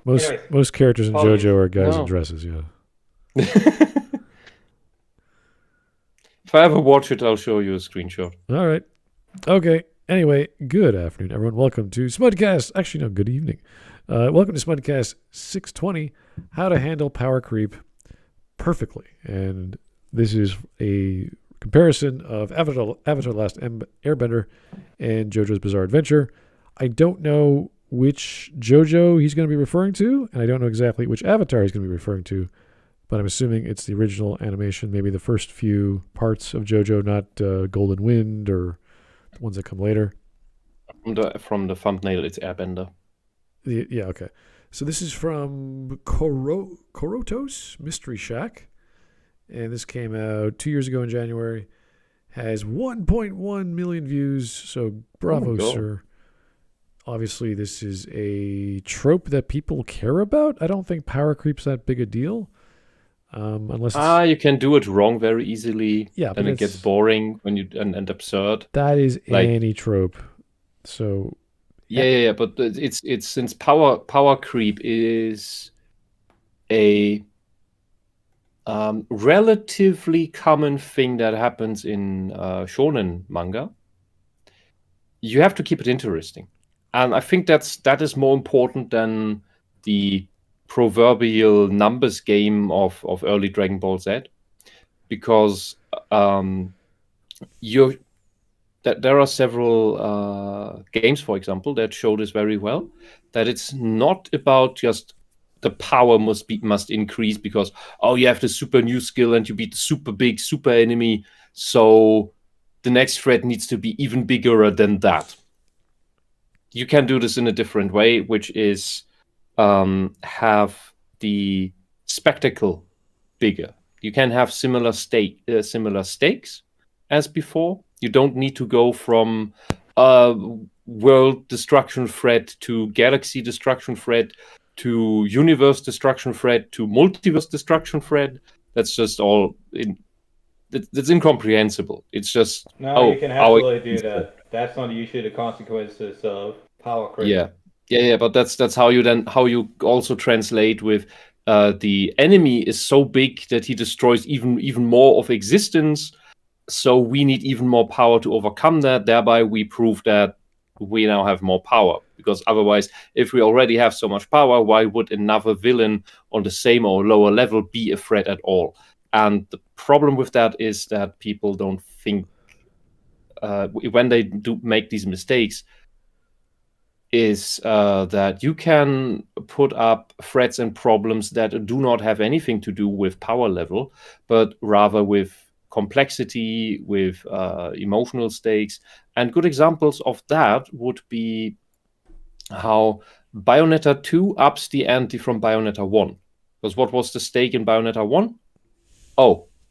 Most characters in JoJo are guys in dresses. Yeah. If I ever watch it, I'll show you a screenshot. All right. Okay. Anyway, good afternoon, everyone. Welcome to Smudcast. Actually, no, good evening. Welcome to Smudcast 620, How to Handle Power Creep Perfectly. And this is a comparison of Avatar Last Airbender and JoJo's Bizarre Adventure. I don't know which JoJo he's going to be referring to, and I don't know exactly which Avatar he's going to be referring to, but I'm assuming it's the original animation, maybe the first few parts of JoJo, not Golden Wind or the ones that come later. From the thumbnail, it's Airbender. Yeah, okay. So this is from Korotos Mystery Shack, and this came out 2 years ago in January. Has 1.1 million views, so bravo, sir. Obviously, this is a trope that people care about. I don't think power creep's that big a deal. Unless you can do it wrong very easily. Yeah, then it gets boring when you and absurd. That is any trope. So yeah, but it's since power creep is a relatively common thing that happens in shonen manga. You have to keep it interesting, and I think that is more important than the proverbial numbers game of early Dragon Ball Z, because there are several games, for example, that show this very well. That it's not about just the power must increase because you have the super new skill and you beat the super big super enemy, so the next threat needs to be even bigger than that. You can do this in a different way, which is have the spectacle bigger. You can have similar stakes as before. You don't need to go from world destruction threat to galaxy destruction threat to universe destruction threat to multiverse destruction threat. That's just all that's incomprehensible. It's just you can absolutely do that. That's not usually the consequences of power creep. Yeah, but that's how you also translate with the enemy is so big that he destroys even more of existence. So we need even more power to overcome that. Thereby, we prove that we now have more power. Because otherwise, if we already have so much power, why would another villain on the same or lower level be a threat at all? And the problem with that is that people don't think when they do make these mistakes, is that you can put up threats and problems that do not have anything to do with power level, but rather with complexity, with emotional stakes. And good examples of that would be how Bayonetta 2 ups the ante from Bayonetta 1. Because what was the stake in Bayonetta 1?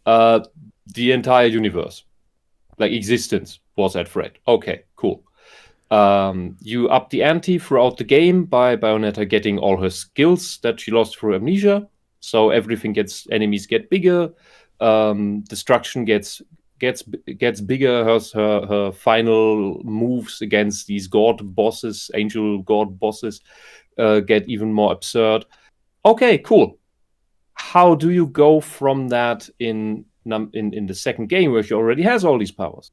The entire universe, like existence, was at threat. Okay, cool. You up the ante throughout the game by Bayonetta getting all her skills that she lost through amnesia. So enemies get bigger, destruction gets bigger. Her final moves against these angel god bosses, get even more absurd. Okay, cool. How do you go from that in the second game where she already has all these powers?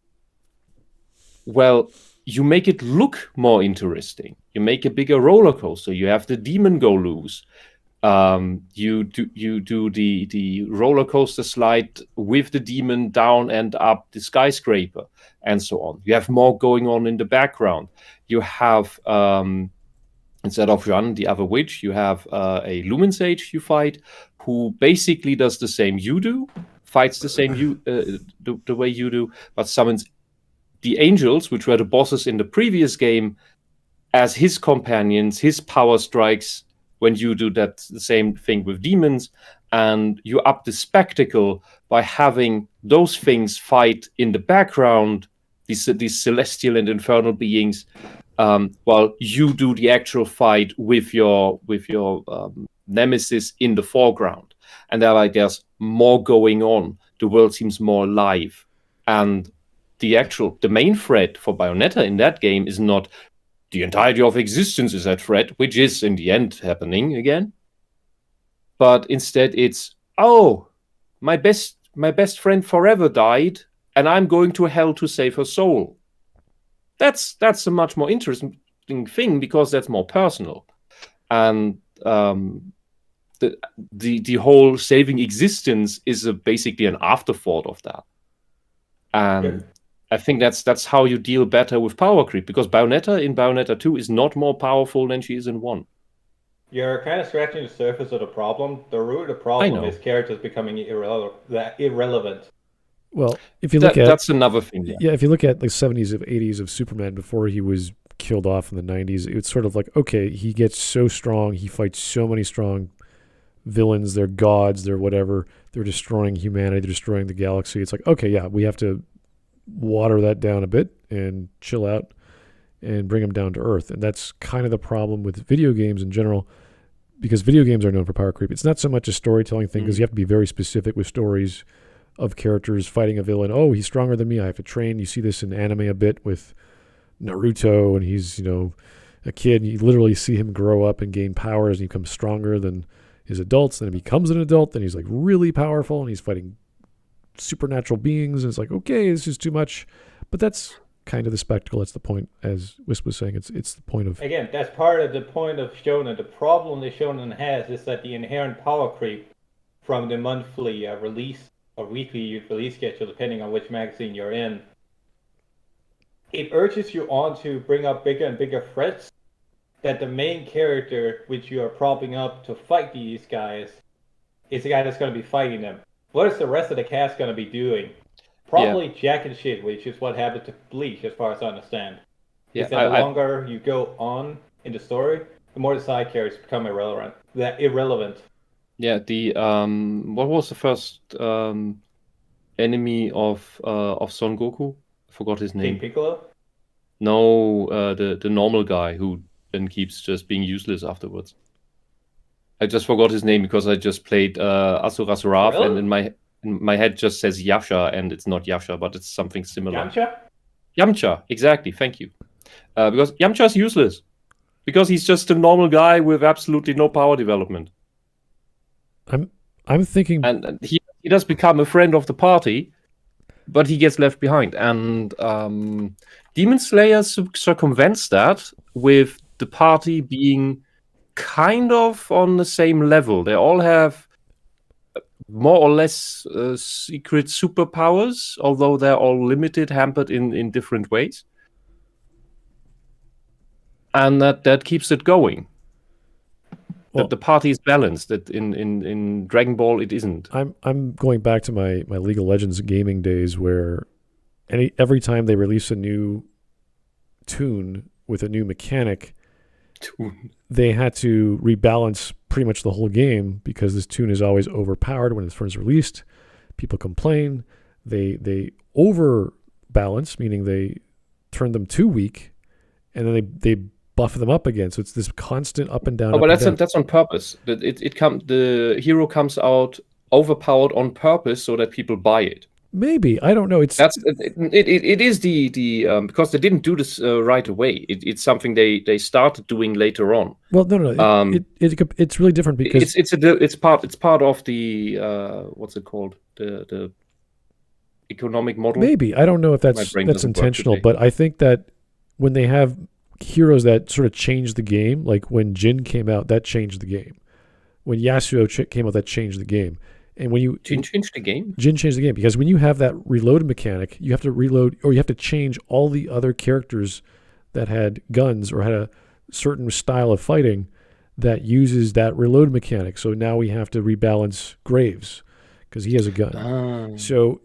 Well, you make it look more interesting. You make a bigger roller coaster. You have the demon go loose. You do the roller coaster slide with the demon down and up the skyscraper, and so on. You have more going on in the background. You have instead of Jeanne, the other witch, you have a Lumen Sage you fight, who basically does the same you do, fights the same the way you do, but summons the angels, which were the bosses in the previous game, as his companions, his power strikes when you do the same thing with demons, and you up the spectacle by having those things fight in the background, these celestial and infernal beings, while you do the actual fight with your nemesis in the foreground. And thereby there's more going on. The world seems more alive. And the main threat for Bayonetta in that game is not the entirety of existence is at threat, which is in the end happening again. But instead it's, oh, my best friend forever died, and I'm going to hell to save her soul. That's a much more interesting thing, because that's more personal. And the whole saving existence is basically an afterthought of that. And I think that's how you deal better with power creep, because Bayonetta in Bayonetta 2 is not more powerful than she is in 1. You're kind of scratching the surface of the problem. The root of the problem is characters becoming irrelevant. Well, if you look that's another thing. Yeah, if you look at the 70s of 80s of Superman before he was killed off in the 90s, it's sort of like, okay, he gets so strong, he fights so many strong villains, they're gods, they're whatever, they're destroying humanity, they're destroying the galaxy. It's like, okay, yeah, we have to water that down a bit and chill out and bring them down to earth. And that's kind of the problem with video games in general, because video games are known for power creep. It's not so much a storytelling thing, because you have to be very specific with stories of characters fighting a villain. Oh, he's stronger than me, I have to train. You see this in anime a bit with Naruto, and he's, a kid, and you literally see him grow up and gain powers, and he becomes stronger than his adults. Then he becomes an adult, then he's like really powerful, and he's fighting supernatural beings, and it's like, okay, this is too much. But that's kind of the spectacle. That's the point, as Whisp was saying. It's the point of... Again, that's part of the point of shonen. The problem that shonen has is that the inherent power creep from the monthly release or weekly release schedule, depending on which magazine you're in, it urges you on to bring up bigger and bigger threats, that the main character which you are propping up to fight these guys is the guy that's going to be fighting them. What is the rest of the cast going to be doing? Probably jacking shit, which is what happened to Bleach, as far as I understand. Yeah, is that the longer you go on in the story, the more the side characters become irrelevant. Yeah, the what was the first enemy of Son Goku? I forgot his name. King Piccolo? No, the normal guy who then keeps just being useless afterwards. I just forgot his name because I just played Asura's Wrath, and in my head just says Yasha, and it's not Yasha, but it's something similar. Yamcha, exactly. Thank you. Because Yamcha is useless, because he's just a normal guy with absolutely no power development. I'm thinking, and he does become a friend of the party, but he gets left behind. And Demon Slayer circumvents that with the party being kind of on the same level. They all have more or less secret superpowers, although they're all limited, hampered in different ways. And that keeps it going. Well, that the party is balanced. That in Dragon Ball it isn't. I'm going back to my League of Legends gaming days, where every time they release a new tune with a new mechanic, they had to rebalance pretty much the whole game, because this tune is always overpowered when it's first released. People complain. They overbalance, meaning they turn them too weak, and then they buff them up again. So it's this constant up and down. Oh, but that's on purpose. The hero comes out overpowered on purpose so that people buy it. Maybe, I don't know. It is the because they didn't do this right away. It's something they started doing later on. Well, no. It's really different, because it's part of the what's it called, the economic model. Maybe, I don't know if that's intentional, but I think that when they have heroes that sort of change the game, like when Jin came out, that changed the game. When Yasuo came out, that changed the game. And when Jin changed the game? Jin changed the game, because when you have that reload mechanic, you have to reload, or you have to change all the other characters that had guns or had a certain style of fighting that uses that reload mechanic. So now we have to rebalance Graves, because he has a gun. So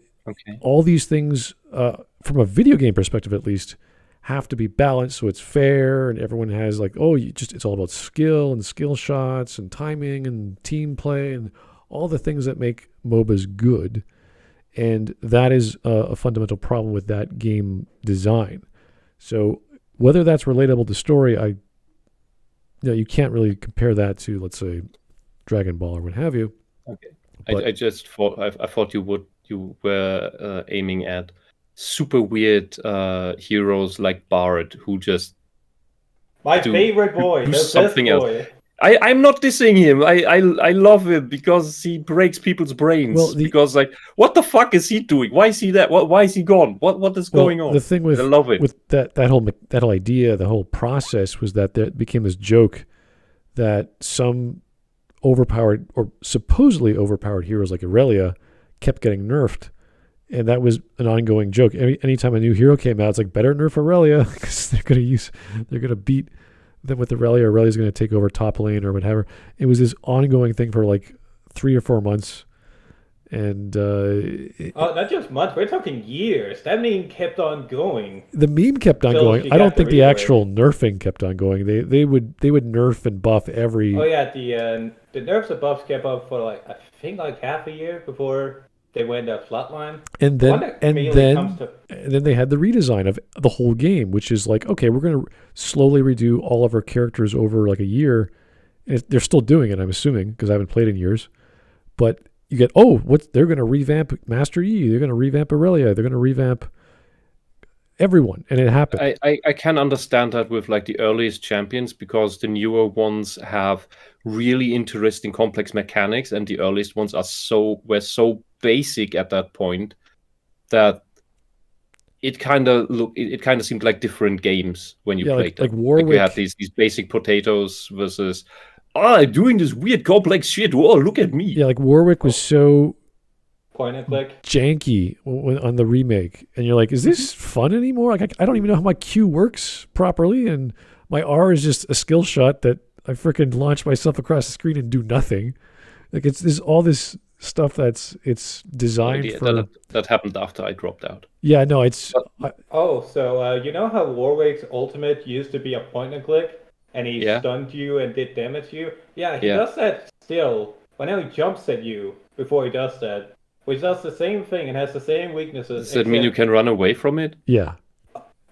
all these things, from a video game perspective at least, have to be balanced so it's fair, and everyone has it's all about skill and skill shots and timing and team play and all the things that make MOBAs good. And that is a fundamental problem with that game design. So whether that's relatable to story, you can't really compare that to, let's say, Dragon Ball or what have you. Okay. I just thought I thought you were aiming at super weird heroes like Bard, who just My favorite boy, do the best something else. boy. I'm not dissing him. I love him because he breaks people's brains. Well, because like, what the fuck is he doing? Why is he that? Why is he gone? What is going on? The thing with I love it. with that whole idea, the whole process was that there became this joke that some overpowered or supposedly overpowered heroes like Aurelia kept getting nerfed, and that was an ongoing joke. Anytime a new hero came out, it's like, better nerf Aurelia because they're gonna beat them with Aurelia. Aurelia's gonna take over top lane or whatever. It was this ongoing thing for like 3 or 4 months, and not just months. We're talking years. That meme kept on going. the meme kept on Till going. she I don't got think the the replay. actual nerfing kept on going. They would nerf and buff every. Oh yeah, the nerfs and buffs kept up for like I think like half a year before they went flatline. And One then that and mainly then comes to- and then they had the redesign of the whole game, which is like, okay, we're going to slowly redo all of our characters over like a year. And they're still doing it, I'm assuming, because I haven't played in years. But you get, they're going to revamp Master Yi, they're going to revamp Aurelia, they're going to revamp everyone, and it happened. I can understand that with like the earliest champions because the newer ones have really interesting complex mechanics, and the earliest ones were so basic at that point that it kind of seemed like different games when you played them. Like Warwick. You had these basic potatoes versus I'm doing this weird complex shit. Whoa, look at me. Yeah, like Warwick was so point and click. janky on the remake, and you're like, is this fun anymore? Like I don't even know how my Q works properly, and my R is just a skill shot that I freaking launch myself across the screen and do nothing. Like there's all this stuff it's designed for. That happened after I dropped out. Yeah, no, it's. So you know how Warwick's ultimate used to be a point and click, and he stunned you and did damage to you? Yeah, he does that still. But now he jumps at you before he does that. Which does the same thing and has the same weaknesses. Does that mean you can run away from it? Yeah.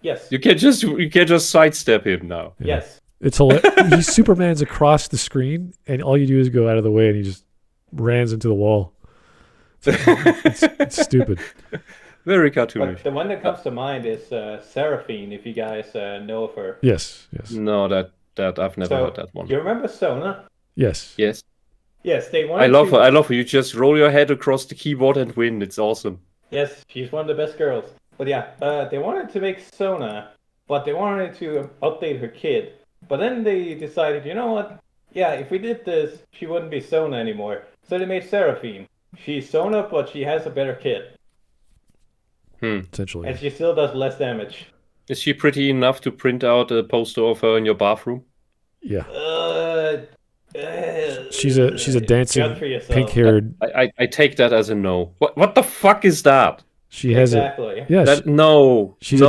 Yes. You can just sidestep him now. Yeah. Yes. It's he Superman's across the screen, and all you do is go out of the way, and he just rams into the wall. It's stupid. Very cartoonish. But the one that comes to mind is Seraphine, if you guys know of her. Yes. No, that I've never heard that one. You remember Sona? Yes. Yes, they wanted I love her. You just roll your head across the keyboard and win. It's awesome. Yes, she's one of the best girls. But yeah, they wanted to make Sona, but they wanted to update her kid. But then they decided, you know what? Yeah, if we did this, she wouldn't be Sona anymore. So they made Seraphine. She's Sona, but she has a better kid. Essentially. And she still does less damage. Is she pretty enough to print out a poster of her in your bathroom? Yeah. She's a dancing pink-haired. I take that as a no. What the fuck is that? She has exactly. Yeah. She's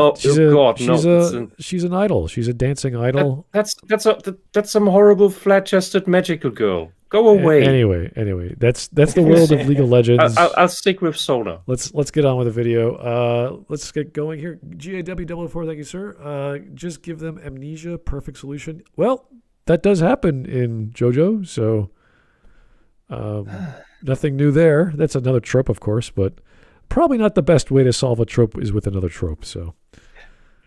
an idol. She's a dancing idol. That's some horrible flat-chested magical girl. Go away. Anyway, that's the world of League of Legends. I'll stick with Sona. Let's get on with the video. Let's get going here. GAW004, thank you, sir. Just give them amnesia. Perfect solution. Well, that does happen in Jojo, so nothing new there. That's another trope, of course, but probably not the best way to solve a trope is with another trope. So,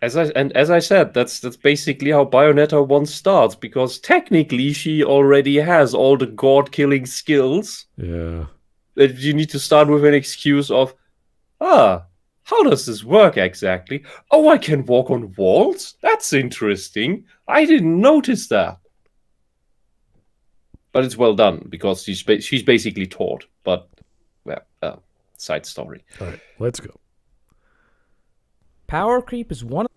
as I said, that's basically how Bayonetta 1 starts, because technically she already has all the god-killing skills. Yeah. That you need to start with an excuse of, how does this work exactly? Oh, I can walk on walls? That's interesting. I didn't notice that. But it's well done, because she's basically taught. But, well, side story. All right, let's go. Power creep is one of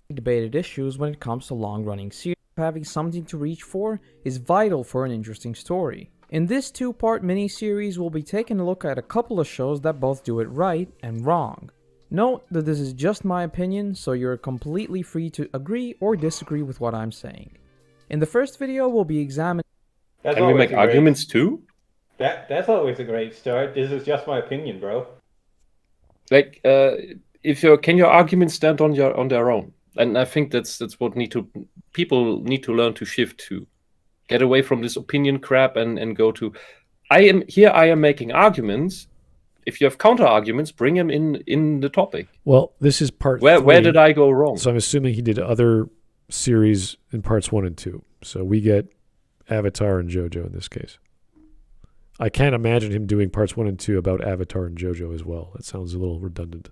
the debated issues when it comes to long-running series. Having something to reach for is vital for an interesting story. In this two-part mini-series, we'll be taking a look at a couple of shows that both do it right and wrong. Note that this is just my opinion, so you're completely free to agree or disagree with what I'm saying. In the first video, we'll be examining... Can we make arguments too? That's always a great start. This is just my opinion, bro. Like, can your arguments stand on their own? And I think that's what people need to learn to shift to. Get away from this opinion crap and go to, I am making arguments. If you have counter arguments, bring them in the topic. Well, this is part where did I go wrong? So I'm assuming he did other series in parts 1 and 2. So we get Avatar and Jojo in this case. I can't imagine him doing parts 1 and 2 about Avatar and Jojo as well. That sounds a little redundant.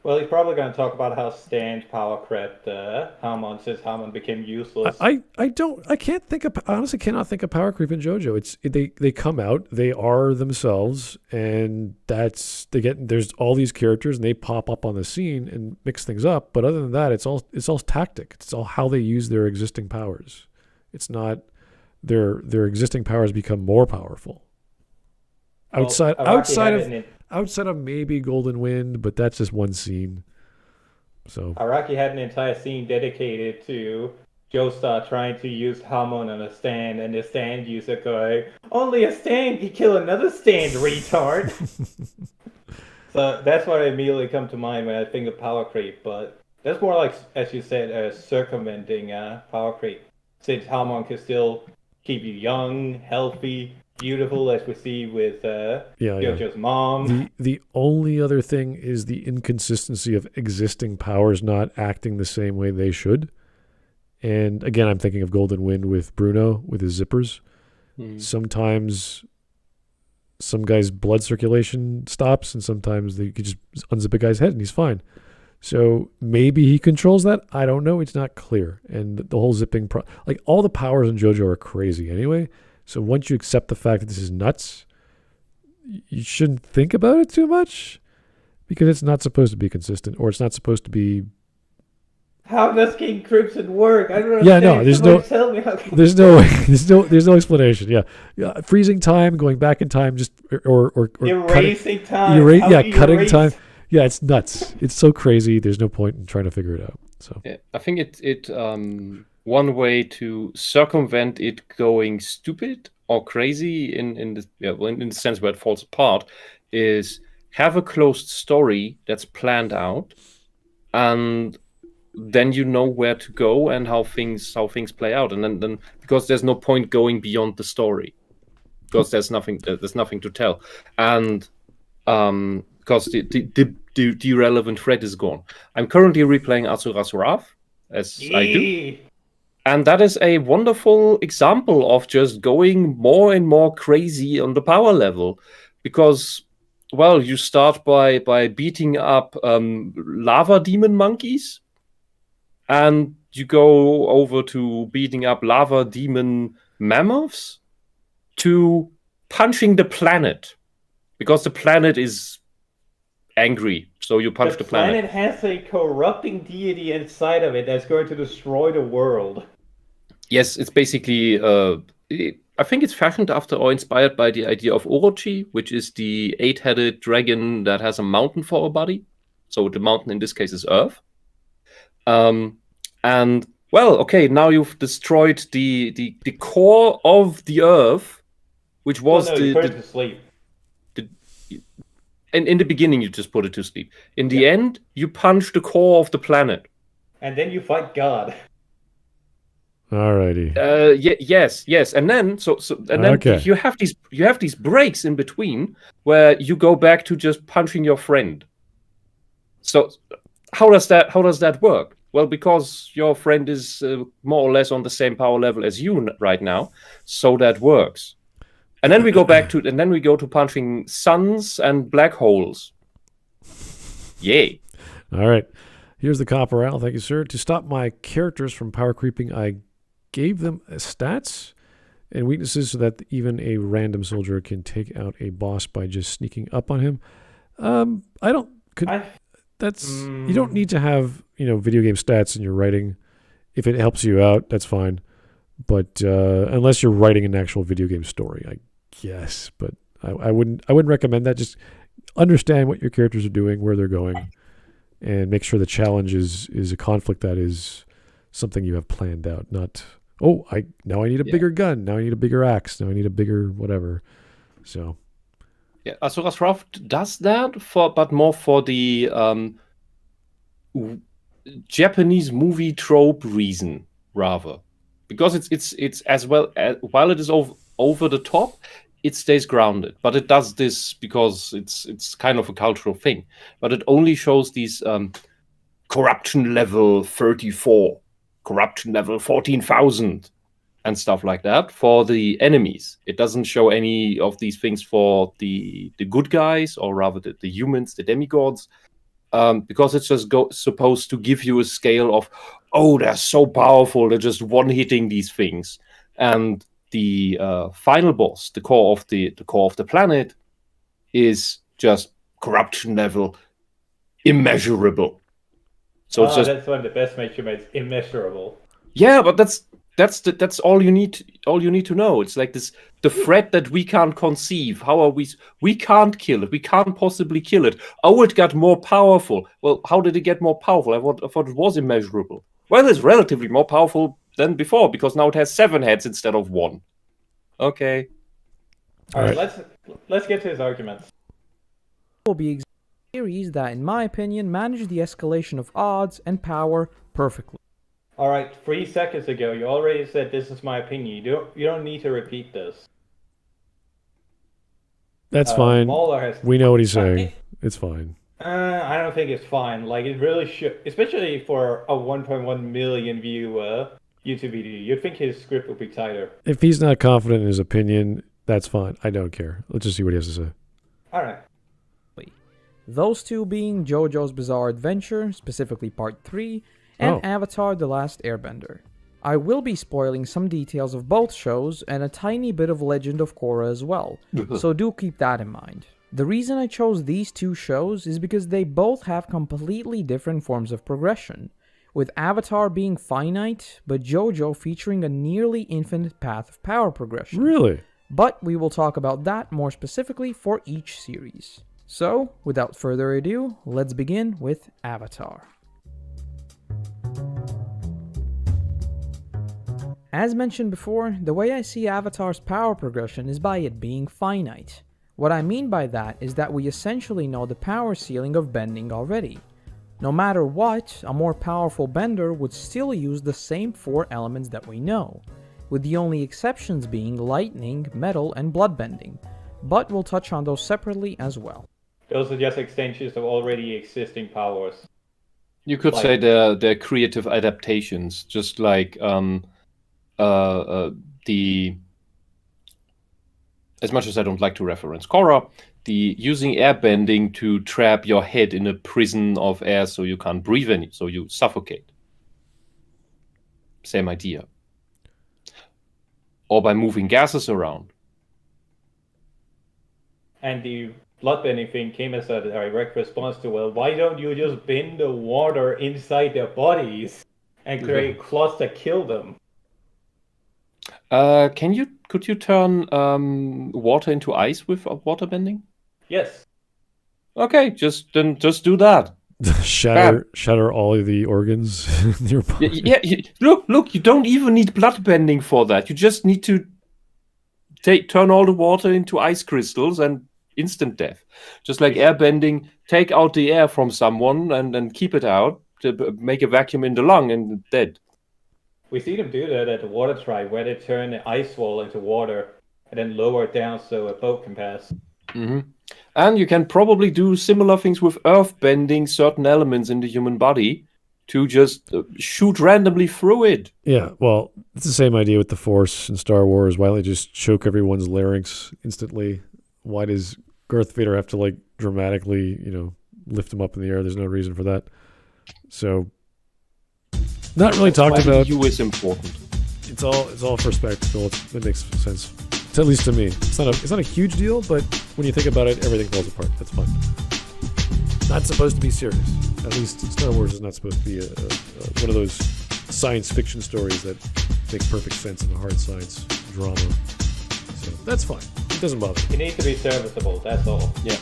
Well, he's probably going to talk about how Stan's power crept Hamon since Hamon became useless. I honestly cannot think of power creep in JoJo. They come out, they are themselves, and there's all these characters and they pop up on the scene and mix things up. But other than that, it's all tactic. It's all how they use their existing powers. It's not their existing powers become more powerful. Well, Outside of maybe Golden Wind, but that's just one scene. So Araki had an entire scene dedicated to Joestar trying to use Hamon on a stand, and the stand user going, "Only a stand can kill another stand, retard." So that's what immediately come to mind when I think of power creep. But that's more like, as you said, circumventing power creep, since Hamon can still keep you young, healthy, beautiful, as we see with Jojo's mom. The only other thing is the inconsistency of existing powers not acting the same way they should. And again, I'm thinking of Golden Wind with Bruno with his zippers. Sometimes some guy's blood circulation stops, and sometimes they could just unzip a guy's head and he's fine. So maybe he controls that. I don't know. It's not clear. And the whole zipping, like all the powers in JoJo are crazy anyway. So once you accept the fact that this is nuts, you shouldn't think about it too much because it's not supposed to be consistent, or it's not supposed to be. How does King Crimson work? I don't understand. Yeah, no, Tell me how there's no explanation. Yeah, freezing time, going back in time, just or erasing time. Cutting time. Yeah, it's nuts. It's so crazy. There's no point in trying to figure it out. So yeah, I think it one way to circumvent it going stupid or crazy in the sense where it falls apart is have a closed story that's planned out, and then you know where to go and how things play out, and then because there's no point going beyond the story because there's nothing to tell, and because the relevant thread is gone. I'm currently replaying Asura's Wrath as I do. And that is a wonderful example of just going more and more crazy on the power level. Because, well, you start by beating up lava demon monkeys. And you go over to beating up lava demon mammoths. To punching the planet. Because the planet is angry. So you punch the planet. The planet has a corrupting deity inside of it that's going to destroy the world. Yes, it's basically, I think it's fashioned after or inspired by the idea of Orochi, which is the 8-headed dragon that has a mountain for a body. So the mountain in this case is Earth. And, well, okay, now you've destroyed the core of the Earth, which was you put it to sleep. And in the beginning, you just put it to sleep. In the end, you punch the core of the planet. And then you fight God. Alrighty. Yes, and then you have these breaks in between where you go back to just punching your friend. So how does that work? Well, because your friend is more or less on the same power level as you right now, so that works. And then we go to punching suns and black holes. Yay. All right. Here's the Copperal. Thank you, sir. To stop my characters from power creeping, I gave them stats and weaknesses so that even a random soldier can take out a boss by just sneaking up on him. You don't need to have, video game stats in your writing. If it helps you out, that's fine. But unless you're writing an actual video game story, I guess. But I wouldn't recommend that. Just understand what your characters are doing, where they're going, and make sure the challenge is a conflict that is something you have planned out. Not I need a bigger gun. Now I need a bigger axe. Now I need a bigger whatever. So yeah, Asura's Wrath does that but more for the Japanese movie trope reason rather, because it's as well while it is over the top, it stays grounded. But it does this because it's kind of a cultural thing. But it only shows these corruption level 34 corruption level 14,000 and stuff like that for the enemies. It doesn't show any of these things for the good guys, or rather the humans, the demigods, because it's just supposed to give you a scale of, oh, they're so powerful, they're just one-hitting these things. And the final boss, the core of the planet, is just corruption level immeasurable. So it's just, that's one of the best measurements, immeasurable. yeah, but that's all you need to know. It's like this, the threat that we can't conceive. How are we can't kill it. We can't possibly kill it. Oh, it got more powerful. Well, how did it get more powerful? I thought it was immeasurable. Well, it's relatively more powerful than before, because now it has 7 heads instead of 1. Okay. All right, let's get to his arguments. Will be a series that, in my opinion, manage the escalation of odds and power perfectly. All right, 3 seconds ago, you already said this is my opinion. You don't need to repeat this. That's fine. Mauler We know what he's saying. It's fine. I don't think it's fine. Like, it really should, especially for a 1.1 million view YouTube video. You'd think his script would be tighter. If he's not confident in his opinion, that's fine. I don't care. Let's just see what he has to say. All right. Those two being JoJo's Bizarre Adventure, specifically Part 3, and Avatar: The Last Airbender. I will be spoiling some details of both shows and a tiny bit of Legend of Korra as well, so do keep that in mind. The reason I chose these 2 shows is because they both have completely different forms of progression, with Avatar being finite, but JoJo featuring a nearly infinite path of power progression. Really? But we will talk about that more specifically for each series. So, without further ado, let's begin with Avatar. As mentioned before, the way I see Avatar's power progression is by it being finite. What I mean by that is that we essentially know the power ceiling of bending already. No matter what, a more powerful bender would still use the same 4 elements that we know, with the only exceptions being lightning, metal, and bloodbending, but we'll touch on those separately as well. Those are just extensions of already existing powers. You could say they're creative adaptations, just like the, as much as I don't like to reference Korra, the using airbending to trap your head in a prison of air so you can't breathe any, so you suffocate. Same idea. Or by moving gases around. And the bloodbending thing came as a direct response to, well, why don't you just bend the water inside their bodies and create clots that kill them? Could you turn water into ice with waterbending? Yes. Okay, just do that. shatter all of the organs in your body. Yeah. Look. You don't even need bloodbending for that. You just need to turn all the water into ice crystals and instant death. Just like airbending, take out the air from someone and keep it out to make a vacuum in the lung and dead. We see them do that at the water tribe, where they turn the ice wall into water and then lower it down so a boat can pass. Mm-hmm. And you can probably do similar things with earth bending certain elements in the human body to just shoot randomly through it. Yeah, well, it's the same idea with the Force in Star Wars. Why don't they just choke everyone's larynx instantly? Why does Darth Vader have to, like, dramatically, lift him up in the air? There's no reason for that. So, not really talked about. You is important. It's all for spectacle. It makes sense, at least to me. It's not a huge deal, but when you think about it, everything falls apart. That's fine. Not supposed to be serious. At least Star Wars is not supposed to be one of those science fiction stories that make perfect sense in a hard science drama. So that's fine. It doesn't bother me. It needs to be serviceable. That's all. Yeah,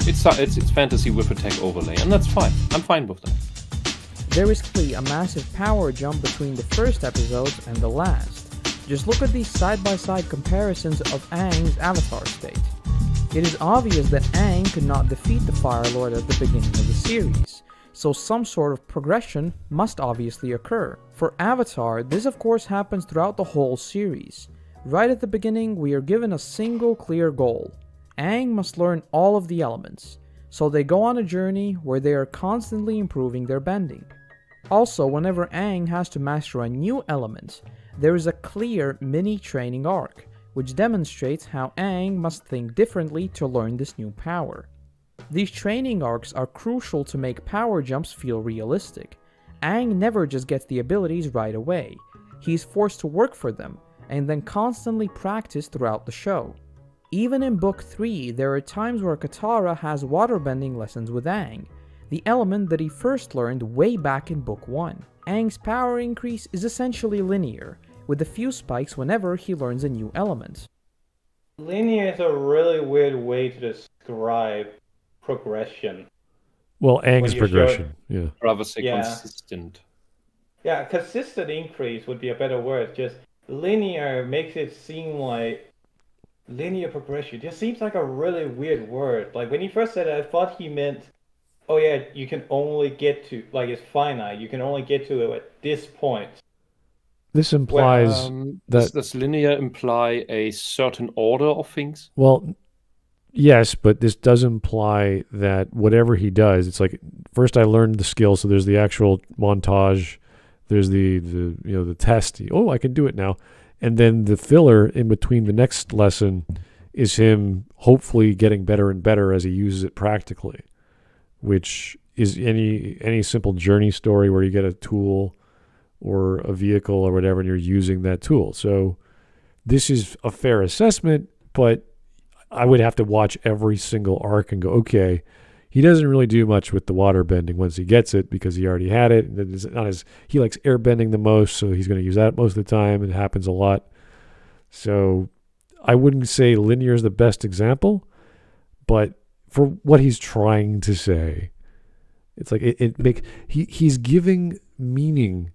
it's fantasy with a tech overlay, and that's fine. I'm fine with that. There is clearly a massive power jump between the first episodes and the last. Just look at these side-by-side comparisons of Aang's avatar state. It is obvious that Aang could not defeat the Fire Lord at the beginning of the series, so some sort of progression must obviously occur. For Avatar, this of course happens throughout the whole series. Right at the beginning, we are given a single clear goal. Aang must learn all of the elements, so they go on a journey where they are constantly improving their bending. Also, whenever Aang has to master a new element, there is a clear mini-training arc, which demonstrates how Aang must think differently to learn this new power. These training arcs are crucial to make power jumps feel realistic. Aang never just gets the abilities right away. He's forced to work for them, and then constantly practice throughout the show. Even in Book 3, there are times where Katara has waterbending lessons with Aang, the element that he first learned way back in Book 1. Aang's power increase is essentially linear, with a few spikes whenever he learns a new element. Linear is a really weird way to describe progression. Well, Aang's you progression. Yeah. Rather say Yeah. consistent. Yeah, consistent increase would be a better word. Just linear makes it seem like linear progression. Just seems like a really weird word. Like when he first said it, I thought he meant, oh yeah, you can only get to, like it's finite. You can only get to it at this point. This implies Does linear imply a certain order of things? well, yes, but this does imply that whatever he does, it's like first I learned the skill, so there's the actual montage, there's the test. Oh, I can do it now, and then the filler in between the next lesson is him hopefully getting better and better as he uses it practically, which is any simple journey story where you get a tool or a vehicle or whatever, and you're using that tool. So this is a fair assessment, but I would have to watch every single arc and go, okay, he doesn't really do much with the water bending once he gets it because he already had it. And it's not as he likes airbending the most, so he's going to use that most of the time. It happens a lot. So I wouldn't say linear is the best example, but for what he's trying to say, it's like he's giving meaning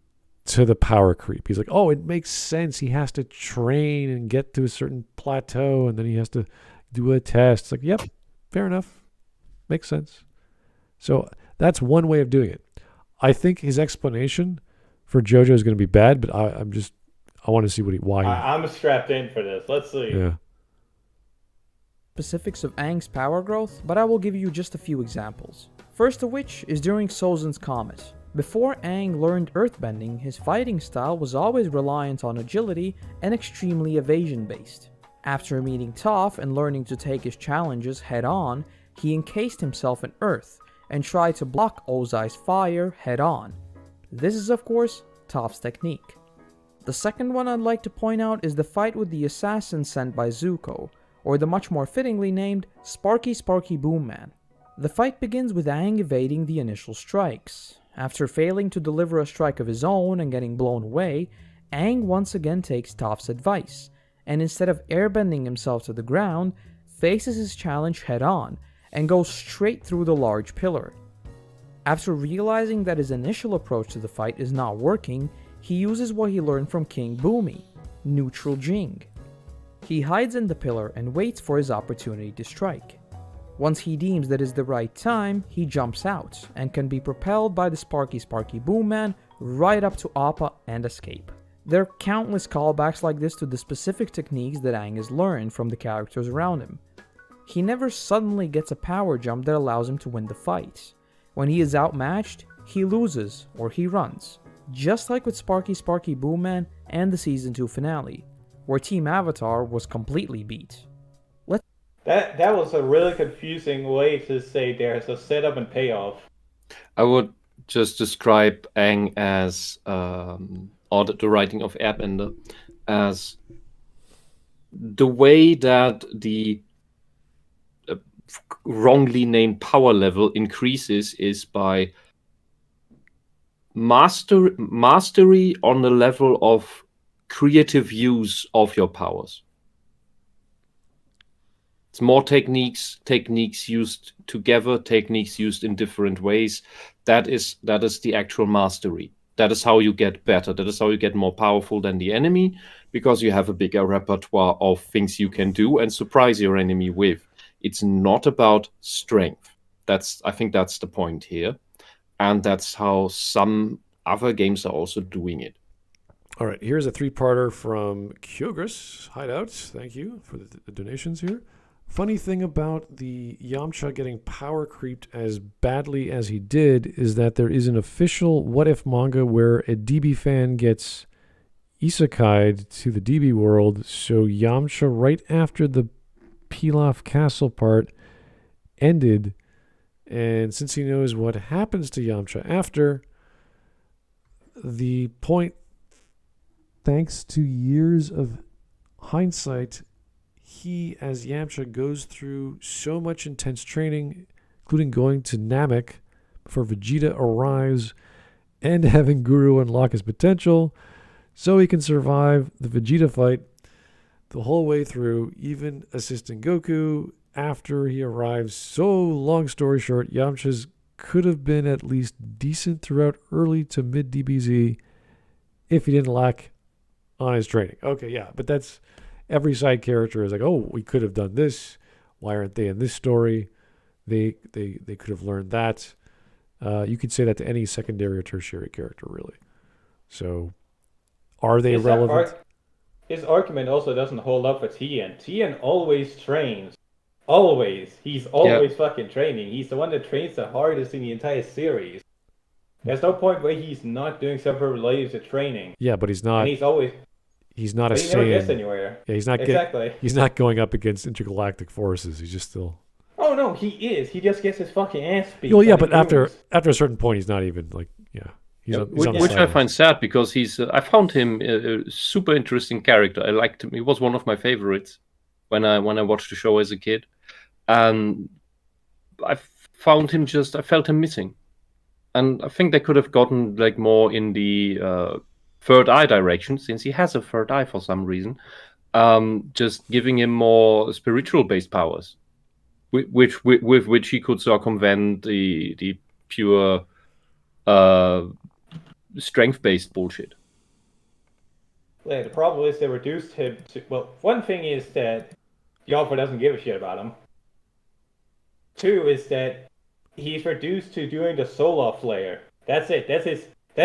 to the power creep. He's like, oh, it makes sense. He has to train and get to a certain plateau, and then he has to do a test. It's like, yep, fair enough. Makes sense. So that's one way of doing it. I think his explanation for Jojo is going to be bad, but I want to see why. I'm strapped in for this. Let's see. Yeah. Specifics of Aang's power growth, but I will give you just a few examples. First of which is during Sozin's Comet. Before Aang learned earthbending, his fighting style was always reliant on agility and extremely evasion-based. After meeting Toph and learning to take his challenges head-on, he encased himself in earth and tried to block Ozai's fire head-on. This is, of course, Toph's technique. The second one I'd like to point out is the fight with the assassin sent by Zuko, or the much more fittingly named Sparky Boom Man. The fight begins with Aang evading the initial strikes. After failing to deliver a strike of his own and getting blown away, Aang once again takes Toph's advice, and instead of airbending himself to the ground, faces his challenge head-on and goes straight through the large pillar. After realizing that his initial approach to the fight is not working, he uses what he learned from King Bumi, Neutral Jing. He hides in the pillar and waits for his opportunity to strike. Once he deems that is the right time, he jumps out and can be propelled by the Sparky Boom Man right up to Appa and escape. There are countless callbacks like this to the specific techniques that Aang has learned from the characters around him. He never suddenly gets a power jump that allows him to win the fight. When he is outmatched, he loses or he runs, just like with Sparky Boom Man and the Season 2 finale, where Team Avatar was completely beat. That was a really confusing way to say there's a setup and payoff. I would just describe Aang as, or the writing of Airbender, as the way that the wrongly named power level increases is by mastery on the level of creative use of your powers. It's more techniques used together, techniques used in different ways. That is the actual mastery. That is how you get better. That is how you get more powerful than the enemy, because you have a bigger repertoire of things you can do and surprise your enemy with. It's not about strength. I think that's the point here. And that's how some other games are also doing it. All right, here's a three-parter from Kyogris Hideout. Thank you for the donations here. Funny thing about the Yamcha getting power creeped as badly as he did is that there is an official What If manga where a DB fan gets isekai'd to the DB world. So Yamcha, right after the Pilaf Castle part ended, and since he knows what happens to Yamcha after, the point, thanks to years of hindsight, he, as Yamcha, goes through so much intense training, including going to Namek before Vegeta arrives and having Guru unlock his potential so he can survive the Vegeta fight the whole way through, even assisting Goku after he arrives. So, long story short, Yamcha's could have been at least decent throughout early to mid DBZ if he didn't lack on his training. Okay, yeah, but that's every side character is like, oh, we could have done this. Why aren't they in this story? They could have learned that. You could say that to any secondary or tertiary character, really. So, are they relevant? His argument also doesn't hold up for Tien. Tien always trains. Always. He's always fucking training. He's the one that trains the hardest in the entire series. There's no point where he's not doing something related to training. Yeah, but he's not. And he's always. He's not a He never gets Saiyan. anywhere. Yeah, he's not. Exactly. He's not going up against intergalactic forces. He's just still. Oh no, he is. He just gets his fucking ass beat. Well, yeah, by but the after goons. a certain point, he's not even like, yeah. He's on the Which I sidelines. find sad because I found him a super interesting character. I liked him. He was one of my favorites when I watched the show as a kid, and I felt him missing, and I think they could have gotten like more in the third eye direction, since he has a third eye for some reason. Just giving him more spiritual based powers, with which he could circumvent the pure strength-based bullshit. Yeah, the problem is they reduced him to... Well, one thing is that Yalfa doesn't give a shit about him. Two is that he's reduced to doing the solar flare. That's it. That's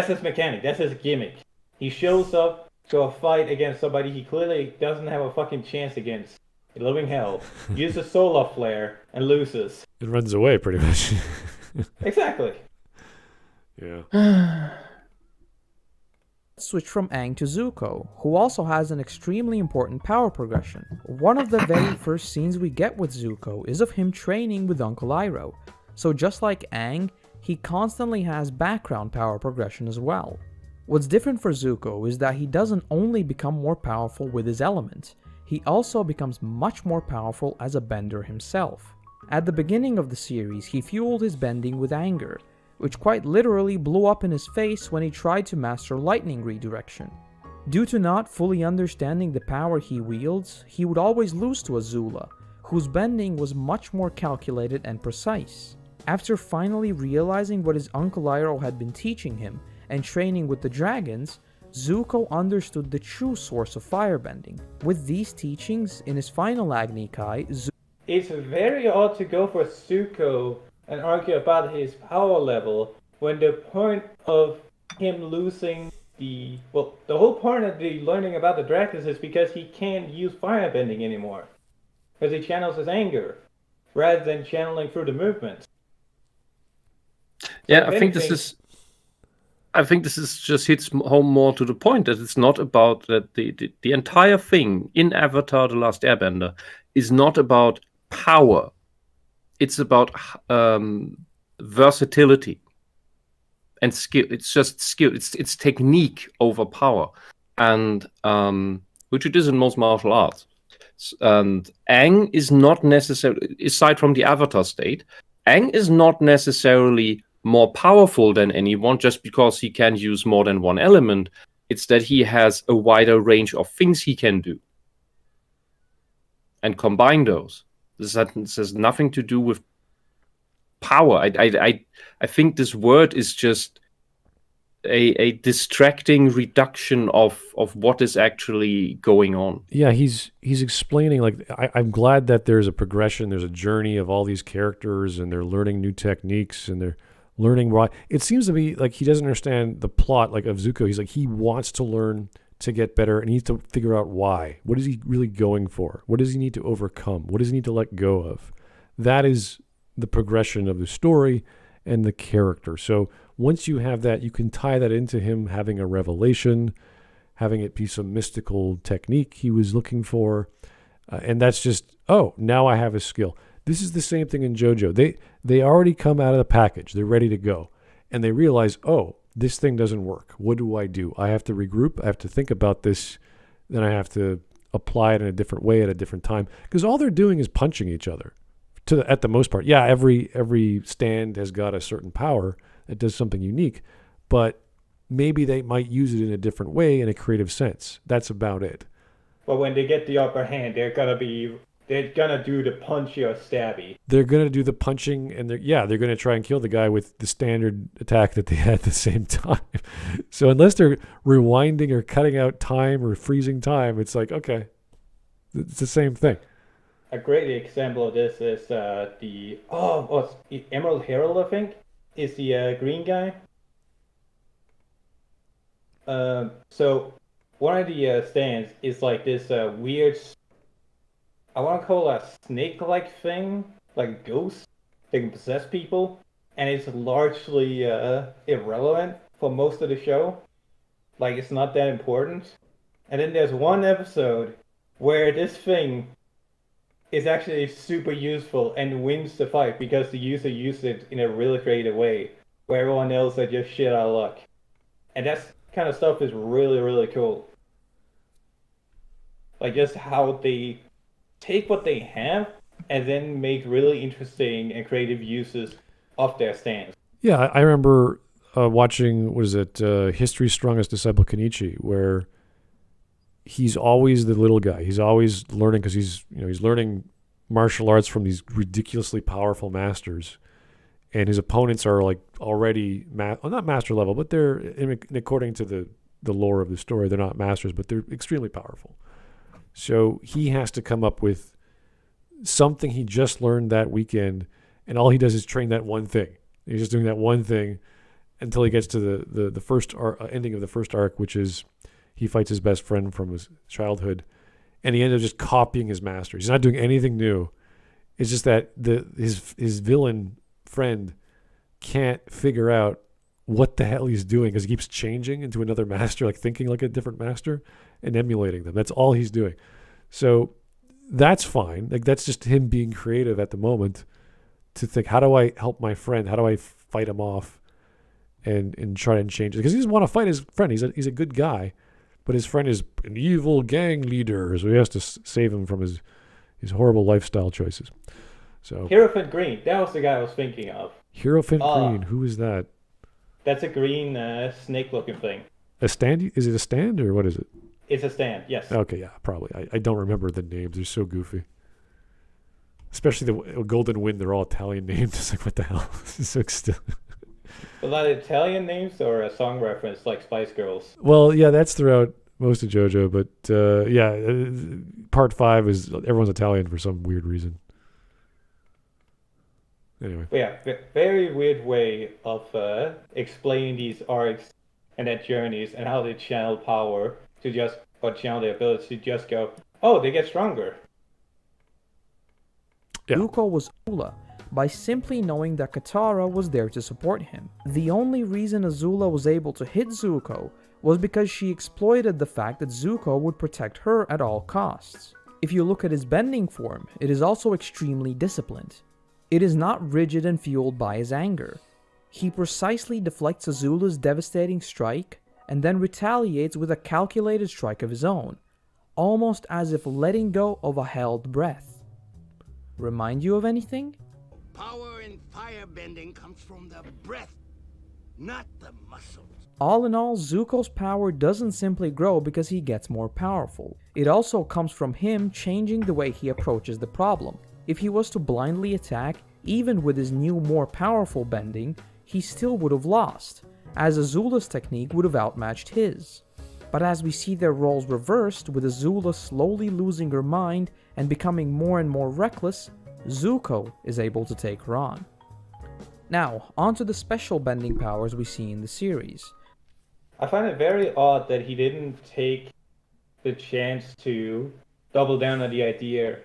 his mechanic. That's his gimmick. He shows up to a fight against somebody he clearly doesn't have a fucking chance against. In living hell. Uses solar flare and loses. It runs away pretty much. Exactly. Yeah. Switch from Aang to Zuko, who also has an extremely important power progression. One of the very first scenes we get with Zuko is of him training with Uncle Iroh. So just like Aang, he constantly has background power progression as well. What's different for Zuko is that he doesn't only become more powerful with his element, he also becomes much more powerful as a bender himself. At the beginning of the series, he fueled his bending with anger, which quite literally blew up in his face when he tried to master lightning redirection. Due to not fully understanding the power he wields, he would always lose to Azula, whose bending was much more calculated and precise. After finally realizing what his Uncle Iroh had been teaching him and training with the dragons, Zuko understood the true source of firebending. With these teachings, in his final Agni Kai, It's very odd to go for Zuko and argue about his power level when the point of him losing the whole point of the learning about the dragons is because he can't use firebending anymore, because he channels his anger rather than channeling through the movements. Yeah, I think this is just hits home more to the point that it's not about that the entire thing in Avatar: The Last Airbender is not about power. It's about versatility and skill. It's just skill. It's technique over power, and which it is in most martial arts. And Aang is not necessarily, aside from the Avatar state, Aang is not necessarily more powerful than anyone just because he can use more than one element. It's that he has a wider range of things he can do and combine those. This has nothing to do with power. I think this word is just a distracting reduction of what is actually going on. Yeah, he's explaining, like, I'm glad that there's a progression, there's a journey of all these characters, and they're learning new techniques, and they're learning why. It seems to be like he doesn't understand the plot, like, of Zuko. He's like, he wants to learn to get better, and he needs to figure out why. What is he really going for? What does he need to overcome? What does he need to let go of? That is the progression of the story and the character. So once you have that, you can tie that into him having a revelation, having it be some mystical technique he was looking for. And that's just, oh, now I have a skill. This is the same thing in Jojo. They already come out of the package. They're ready to go. And they realize, oh, this thing doesn't work. What do? I have to regroup. I have to think about this. Then I have to apply it in a different way at a different time. Because all they're doing is punching each other at the most part. Yeah, every stand has got a certain power that does something unique. But maybe they might use it in a different way in a creative sense. That's about it. But when they get the upper hand, they're gonna do the punchy or stabby. They're gonna do the punching, and they're gonna try and kill the guy with the standard attack that they had at the same time. So unless they're rewinding or cutting out time or freezing time, it's like, okay, it's the same thing. A great example of this is what's Emerald Herald, I think, is the green guy. So one of the stands is like this weird, I want to call it a snake-like thing, like a ghost that can possess people, and it's largely irrelevant for most of the show. Like, it's not that important. And then there's one episode where this thing is actually super useful and wins the fight because the user used it in a really creative way, where everyone else are just shit out of luck. And that kind of stuff is really, really cool. Like, just how they take what they have and then make really interesting and creative uses of their stands. Yeah, I remember watching, History's Strongest Disciple Kenichi, where he's always the little guy. He's always learning because he's learning martial arts from these ridiculously powerful masters, and his opponents are like already not master level, but they're according to the lore of the story, they're not masters, but they're extremely powerful. So he has to come up with something he just learned that weekend, and all he does is train that one thing. He's just doing that one thing until he gets to the first ending of the first arc, which is he fights his best friend from his childhood, and he ends up just copying his master. He's not doing anything new. It's just that his villain friend can't figure out what the hell he's doing because he keeps changing into another master, like thinking like a different master and emulating them. That's all he's doing. So that's fine. Like, that's just him being creative at the moment to think, how do I help my friend? How do I fight him off and try and change it? Because he doesn't want to fight his friend. He's a good guy, but his friend is an evil gang leader, so he has to save him from his horrible lifestyle choices. So Hierophant Green, that was the guy I was thinking of. Hierophant Green, who is that? That's a green snake-looking thing. A stand? Is it a stand or what is it? It's a stand, yes. Okay, yeah, probably. I don't remember the names. They're so goofy. Especially the Golden Wind, they're all Italian names. It's like, what the hell? This is so A lot of Italian names or a song reference like Spice Girls? Well, yeah, that's throughout most of JoJo, but part 5 is everyone's Italian for some weird reason. Anyway. Yeah, very weird way of explaining these arcs and their journeys and how they channel power channel their ability to just go, oh, they get stronger. Yeah. Zuko was Azula by simply knowing that Katara was there to support him. The only reason Azula was able to hit Zuko was because she exploited the fact that Zuko would protect her at all costs. If you look at his bending form, it is also extremely disciplined. It is not rigid and fueled by his anger. He precisely deflects Azula's devastating strike and then retaliates with a calculated strike of his own, almost as if letting go of a held breath. Remind you of anything? Power in firebending comes from the breath, not the muscles. All in all, Zuko's power doesn't simply grow because he gets more powerful. It also comes from him changing the way he approaches the problem. If he was to blindly attack, even with his new, more powerful bending, he still would have lost, as Azula's technique would have outmatched his. But as we see their roles reversed, with Azula slowly losing her mind and becoming more and more reckless, Zuko is able to take her on. Now, onto the special bending powers we see in the series. I find it very odd that he didn't take the chance to double down on the idea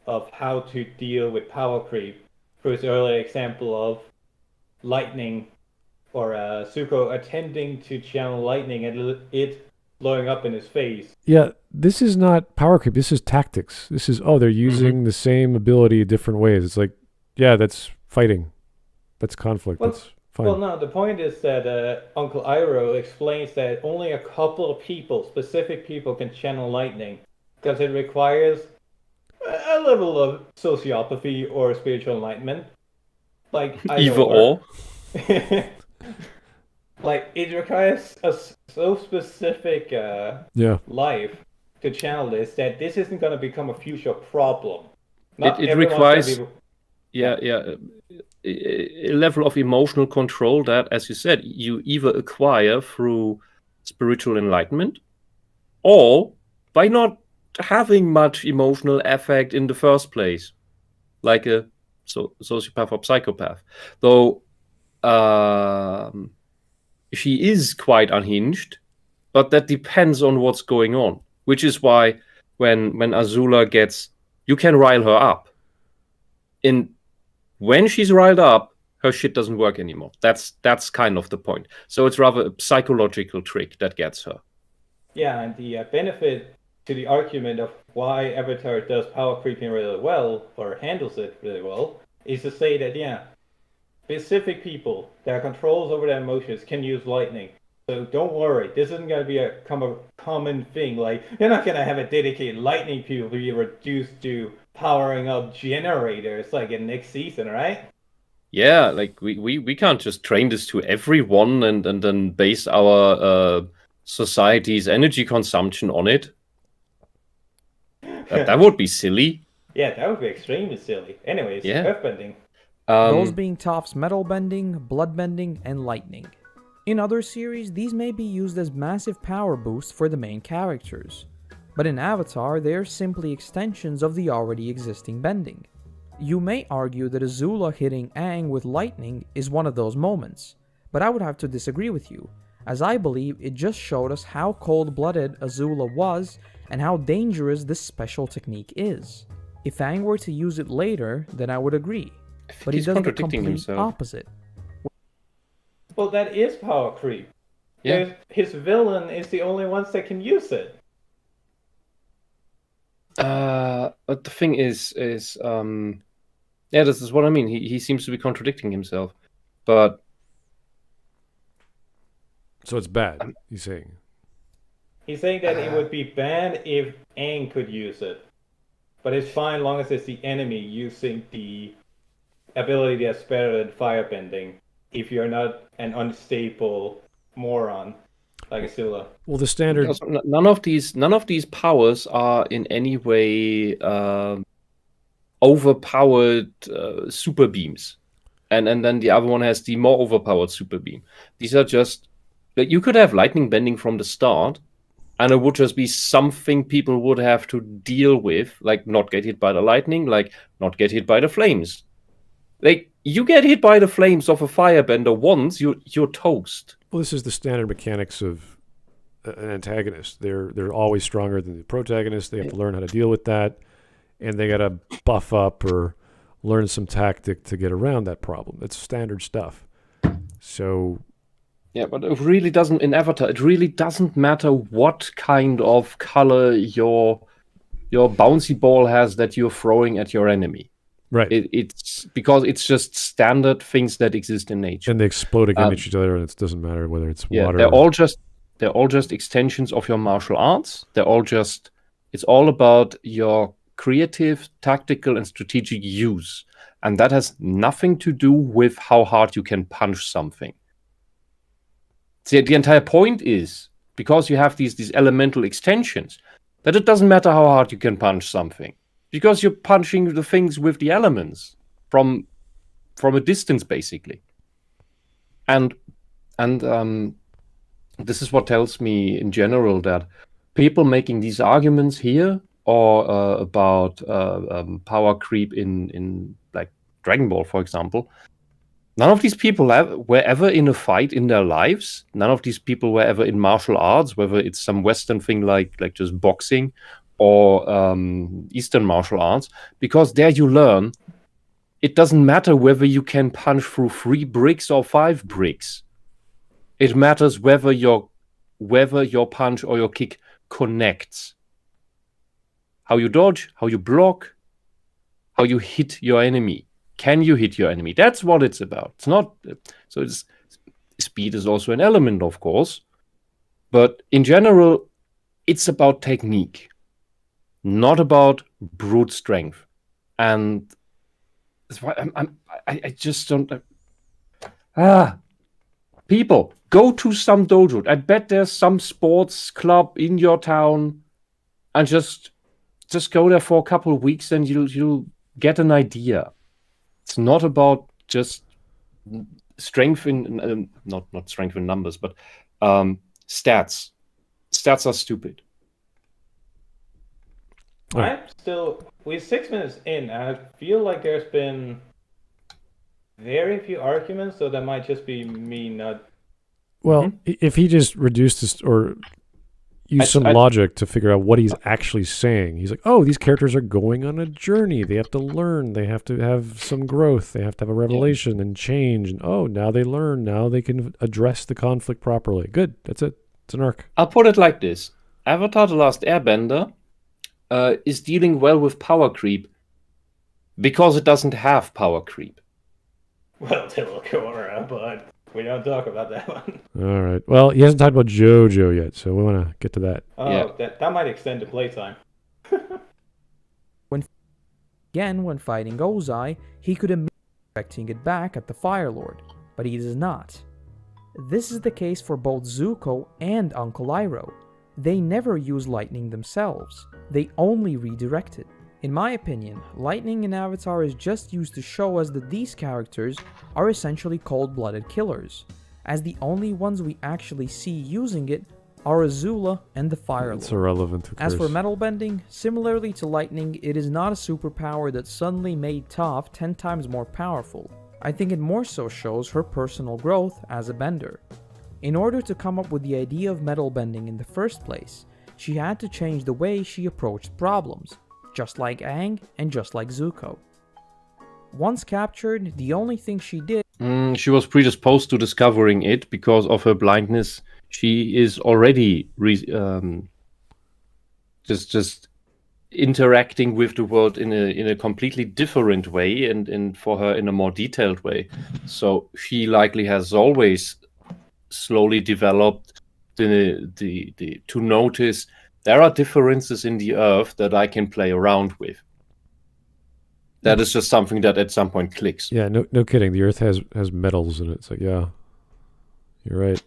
of how to deal with power creep for his earlier example of lightning or Zuko attempting to channel lightning and it blowing up in his face. Yeah, this is not power creep. This is tactics. This is, they're using the same ability different ways. It's like, yeah, that's fighting. That's conflict. That's fine. Well, no, the point is that Uncle Iroh explains that only a couple of people, specific people, can channel lightning because it requires a level of sociopathy or spiritual enlightenment. Like Either or. Like, it requires a so specific life to channel this that this isn't going to become a future problem. It requires a level of emotional control that, as you said, you either acquire through spiritual enlightenment or by not having much emotional affect in the first place, like a sociopath or psychopath. Though she is quite unhinged, but that depends on what's going on, which is why when Azula gets, you can rile her up. When she's riled up, her shit doesn't work anymore. That's kind of the point. So it's rather a psychological trick that gets her. Yeah, and the benefit to the argument of why Avatar does power creeping really well, or handles it really well, is to say that, specific people that have controls over their emotions can use lightning. So don't worry, this isn't going to be a common thing. Like, you're not going to have a dedicated lightning people be reduced to powering up generators like in next season, right? Yeah, like we can't just train this to everyone and then base our society's energy consumption on it. That would be silly. Yeah, that would be extremely silly. Anyways, earthbending. Those being Toph's metal bending, blood bending, and lightning. In other series, these may be used as massive power boosts for the main characters. But in Avatar, they are simply extensions of the already existing bending. You may argue that Azula hitting Aang with lightning is one of those moments, but I would have to disagree with you, as I believe it just showed us how cold-blooded Azula was and how dangerous this special technique is. If Aang were to use it later, then I would agree, but he does the complete opposite. Well, that is power creep. Yeah. His villain is the only ones that can use it. But the thing is, this is what I mean. He seems to be contradicting himself. But so it's bad, he's saying. He's saying that it would be bad if Aang could use it. But it's fine long as it's the enemy using the ability that's better than firebending. If you're not an unstable moron like Azula. Well, the standard. None of these powers are in any way overpowered super beams, and then the other one has the more overpowered super beam. These are just like, you could have lightning bending from the start, and it would just be something people would have to deal with, like not get hit by the lightning, like not get hit by the flames. Like, you get hit by the flames of a firebender once, you're toast. Well, this is the standard mechanics of an antagonist. They're always stronger than the protagonist. They have to learn how to deal with that, and they got to buff up or learn some tactic to get around that problem. It's standard stuff. So, yeah, but it really doesn't in Avatar. It really doesn't matter what kind of color your bouncy ball has that you're throwing at your enemy. Right. It's because it's just standard things that exist in nature, and they explode against each other, and it doesn't matter whether it's water. They're all just extensions of your martial arts. It's all about your creative, tactical, and strategic use, and that has nothing to do with how hard you can punch something. See, the entire point is because you have these elemental extensions that it doesn't matter how hard you can punch something. Because you're punching the things with the elements from a distance, basically. And this is what tells me in general that people making these arguments here or about power creep in like Dragon Ball, for example, None of these people were ever in a fight in their lives. None of these people were ever in martial arts, whether it's some Western thing like just boxing or Eastern martial arts, because there you learn it doesn't matter whether you can punch through 3 bricks or 5 bricks. It matters whether your punch or your kick connects. How you dodge, how you block, how you hit your enemy. Can you hit your enemy? That's what it's about. It's not so. Speed is also an element, of course, but in general, it's about technique, not about brute strength. And that's why I just don't. People, go to some dojo. I bet there's some sports club in your town, and just go there for a couple of weeks, and you'll get an idea. It's not about just strength in not strength in numbers, but stats. Stats are stupid. I'm still, we're 6 minutes in, and I feel like there's been very few arguments, so that might just be me not. Well, if he just reduced this or used some logic to figure out what he's actually saying, he's like, oh, these characters are going on a journey. They have to learn. They have to have some growth. They have to have a revelation and change. And oh, now they learn. Now they can address the conflict properly. Good. That's it. It's an arc. I'll put it like this. Avatar: The Last Airbender is dealing well with power creep because it doesn't have power creep. Well, Tilla Korra, but we don't talk about that one. All right. Well, he hasn't talked about Jojo yet, so we want to get to that. Oh, yeah. that might extend the playtime. When fighting Ozai, he could immediately expecting it back at the Fire Lord, but he does not. This is the case for both Zuko and Uncle Iroh. They never use lightning themselves. They only redirect it. In my opinion, lightning in Avatar is just used to show us that these characters are essentially cold-blooded killers, as the only ones we actually see using it are Azula and the Fire Lord. It's irrelevant, of course. As for metal bending, similarly to lightning, it is not a superpower that suddenly made Toph 10 times more powerful. I think it more so shows her personal growth as a bender. In order to come up with the idea of metal bending in the first place, she had to change the way she approached problems, just like Aang and just like Zuko. Once captured, the only thing she did... She was predisposed to discovering it because of her blindness. She is already just interacting with the world in a completely different way, and for her in a more detailed way. So she likely has always slowly developed to notice there are differences in the earth that I can play around with. That is just something that at some point clicks. Yeah, no kidding. The earth has metals in it. It's like, yeah, you're right.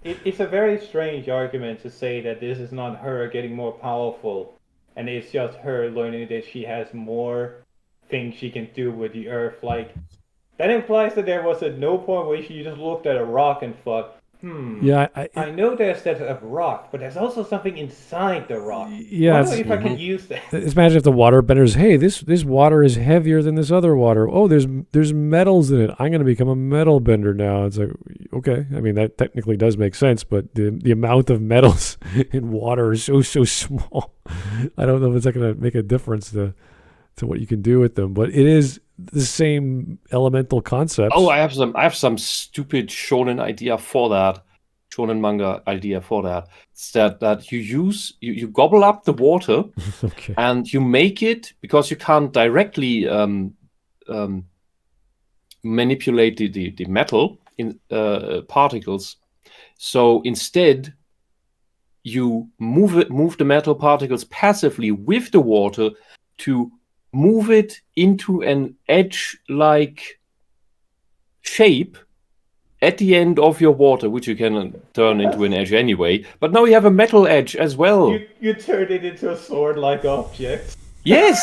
It's a very strange argument to say that this is not her getting more powerful, and it's just her learning that she has more things she can do with the earth. Like, that implies that there was at no point where she just looked at a rock and thought, yeah, I know there's that of rock, but there's also something inside the rock. Yeah, I wonder if I can use that. Imagine if the water benders, hey, this water is heavier than this other water. Oh, there's metals in it. I'm going to become a metal bender now. It's like, okay. I mean, that technically does make sense, but the amount of metals in water is so small. I don't know if it's not going to make a difference to what you can do with them, but it is the same elemental concept. Oh, I have some stupid shonen idea for that. Shonen manga idea for that. It's that you gobble up the water okay. and you make it, because you can't directly manipulate the metal in particles. So instead, you move the metal particles passively with the water to move it into an edge-like shape at the end of your water, which you can turn into an edge anyway. But now you have a metal edge as well. You turned it into a sword-like object. Yes!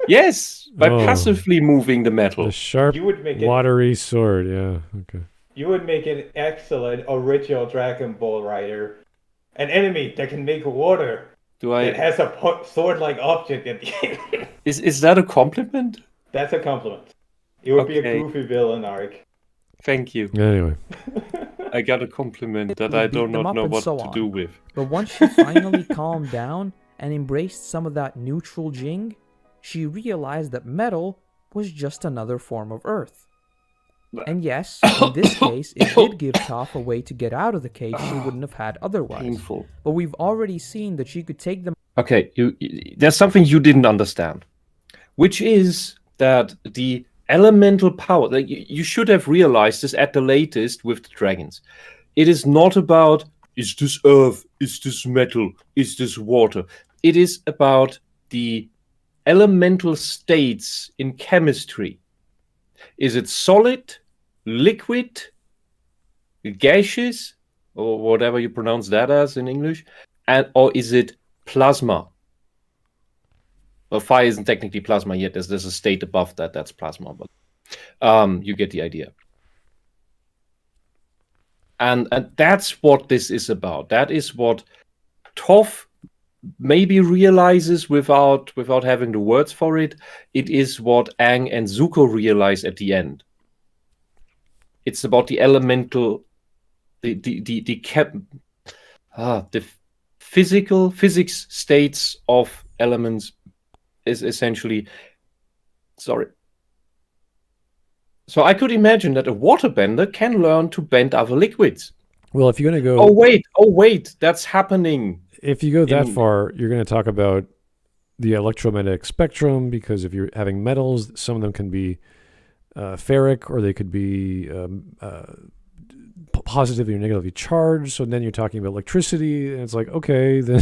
Yes! By passively moving the metal. The sharp, watery sword, yeah. Okay. You would make an excellent original Dragon Ball rider. An enemy that can make water. It has a sword-like object at the end. Is that a compliment? That's a compliment. It would be a Okay. goofy villain arc. Thank you. Anyway, I got a compliment that would I beat do them not up know and what so to on. do with. But once she finally calmed down and embraced some of that neutral Jing, she realized that metal was just another form of Earth. And yes, in this case, it did give Toph a way to get out of the cage she wouldn't have had otherwise. Painful. But we've already seen that she could take them Okay, there's something you didn't understand, which is that the elemental power, like you should have realized this at the latest with the dragons. It is not about, is this earth, is this metal, is this water? It is about the elemental states in chemistry. Is it solid, liquid, gaseous, or whatever you pronounce that as in English, or is it plasma? Well, fire isn't technically plasma yet. There's a state above that that's plasma, but you get the idea. And that's what this is about. That is what Toph maybe realizes without having the words for it. It is what Aang and Zuko realize at the end. It's about the elemental, the physics states of elements is essentially. Sorry. So I could imagine that a waterbender can learn to bend other liquids. well, if you're gonna go, Oh wait, that's happening. if you go that in- far, you're gonna talk about the electromagnetic spectrum, because if you're having metals, some of them can be ferric, or they could be positively or negatively charged. So then you're talking about electricity, and it's like, okay, then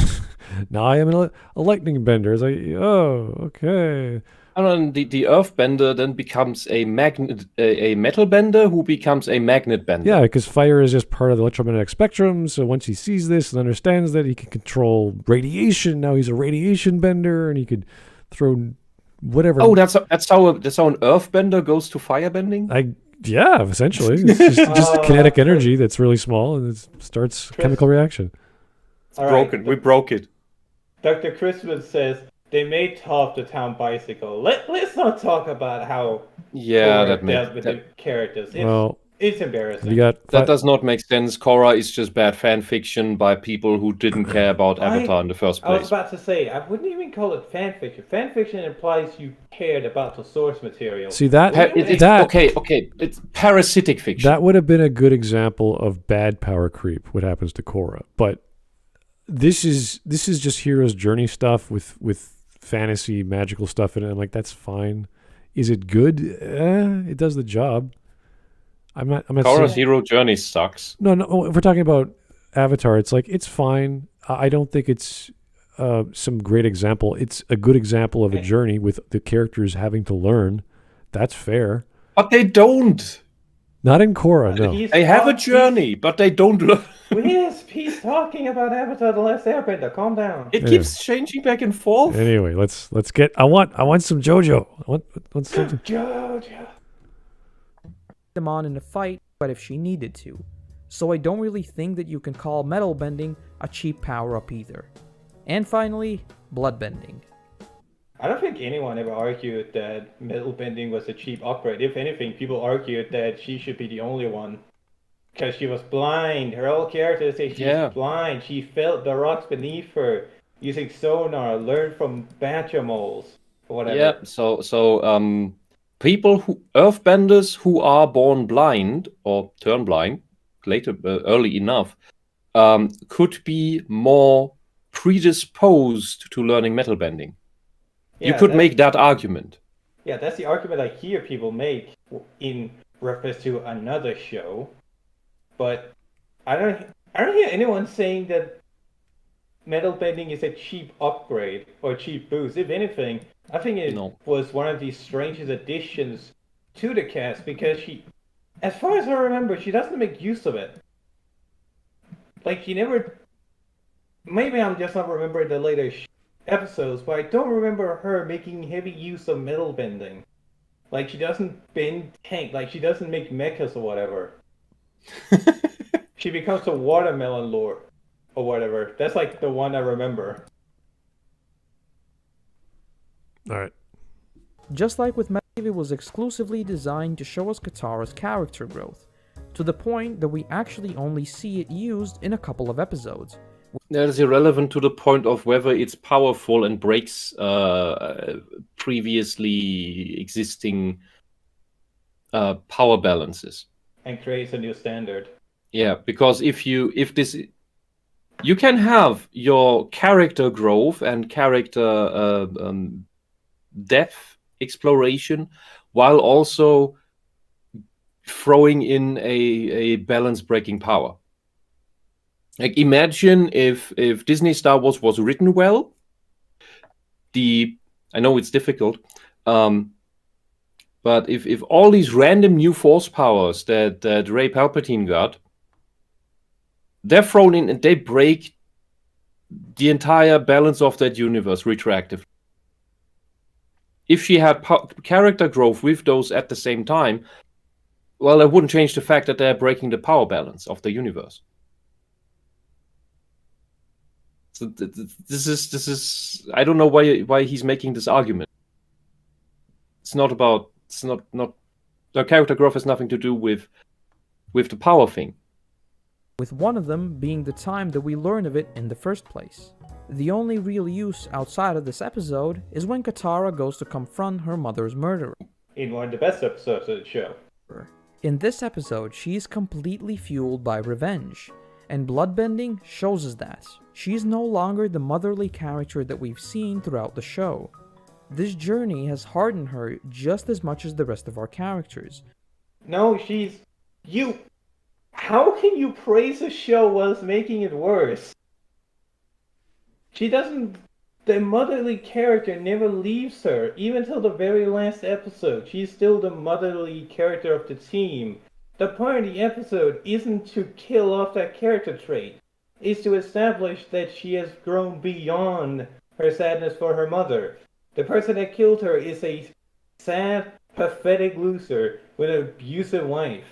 now I am a lightning bender. It's like, oh, okay. And then the earthbender then becomes a metal bender who becomes a magnet bender. Yeah, because fire is just part of the electromagnetic spectrum. So once he sees this and understands that he can control radiation, now he's a radiation bender, and he could throw whatever. Oh, that's how an earthbender goes to firebending? Yeah, essentially. It's just kinetic energy that's really small, and it starts chemical reaction. All Broken. We broke it. Dr. Christmas says they made Toph the town bicycle. Let's not talk about how Yeah, Korra that dealt makes with the characters. It's embarrassing. You got that does not make sense. Korra is just bad fan fiction by people who didn't care about Avatar in the first I was place. about to say, I wouldn't even call it fan fiction. Fan fiction implies you cared about the source material. See that Okay. It's parasitic fiction. that would have been a good example of bad power creep. What happens to Korra? But this is just hero's journey stuff with fantasy magical stuff in it. I'm like, that's fine. Is it good? It does the job. I'm not Korra's saying, hero journey sucks. no. If we're talking about Avatar, it's like, it's fine. I don't think it's some great example. It's a good example of a journey with the characters having to learn. That's fair. But they don't. Not in Korra, no. They have a journey, but they don't learn. Wisp, he's talking about Avatar: The Last Airbender. Calm down. It keeps changing back and forth. Anyway, let's get. I want some Jojo. I want something. Jojo. them on in a fight, but if she needed to. So I don't really think that you can call metal bending a cheap power-up either. And finally, blood bending. I don't think anyone ever argued that metal bending was a cheap upgrade. If anything, people argued that she should be the only one. Because she was blind. Her whole character says she's blind. She felt the rocks beneath her using sonar, learned from badger moles, or whatever. Yeah, so people earthbenders who are born blind or turn blind later, early enough, could be more predisposed to learning metal bending. You could make that argument. Yeah, that's the argument I hear people make in reference to another show. But I don't hear anyone saying that metal bending is a cheap upgrade or cheap boost. If anything, I think it was one of the strangest additions to the cast because she, as far as I remember, she doesn't make use of it. Like, she never... Maybe I'm just not remembering the later episodes, but I don't remember her making heavy use of metal bending. Like, she doesn't bend tank, like, she doesn't make mechas or whatever. She becomes a watermelon lord or whatever. That's like the one I remember. All right. Just like with metal it was exclusively designed to show us Katara's character growth, to the point that we actually only see it used in a couple of episodes. That is irrelevant to the point of whether it's powerful and breaks previously existing power balances. And creates a new standard. Yeah, because if you can have your character growth and character depth exploration while also throwing in a balance breaking power. Like, imagine if Disney Star Wars was written well. I know it's difficult, but if all these random new force powers that Rey Palpatine got, they're thrown in and they break the entire balance of that universe retroactively. If she had character growth with those at the same time, well, that wouldn't change the fact that they're breaking the power balance of the universe. So this is I don't know why he's making this argument. The character growth has nothing to do with the power thing. With one of them being the time that we learn of it in the first place. The only real use outside of this episode is when Katara goes to confront her mother's murderer. In one of the best episodes of the show. In this episode, she is completely fueled by revenge, and bloodbending shows us that. She is no longer the motherly character that we've seen throughout the show. This journey has hardened her just as much as the rest of our characters. No, how can you praise a show whilst making it worse? The motherly character never leaves her, even till the very last episode. She's still the motherly character of the team. The point of the episode isn't to kill off that character trait. It's to establish that she has grown beyond her sadness for her mother. The person that killed her is a sad, pathetic loser with an abusive wife.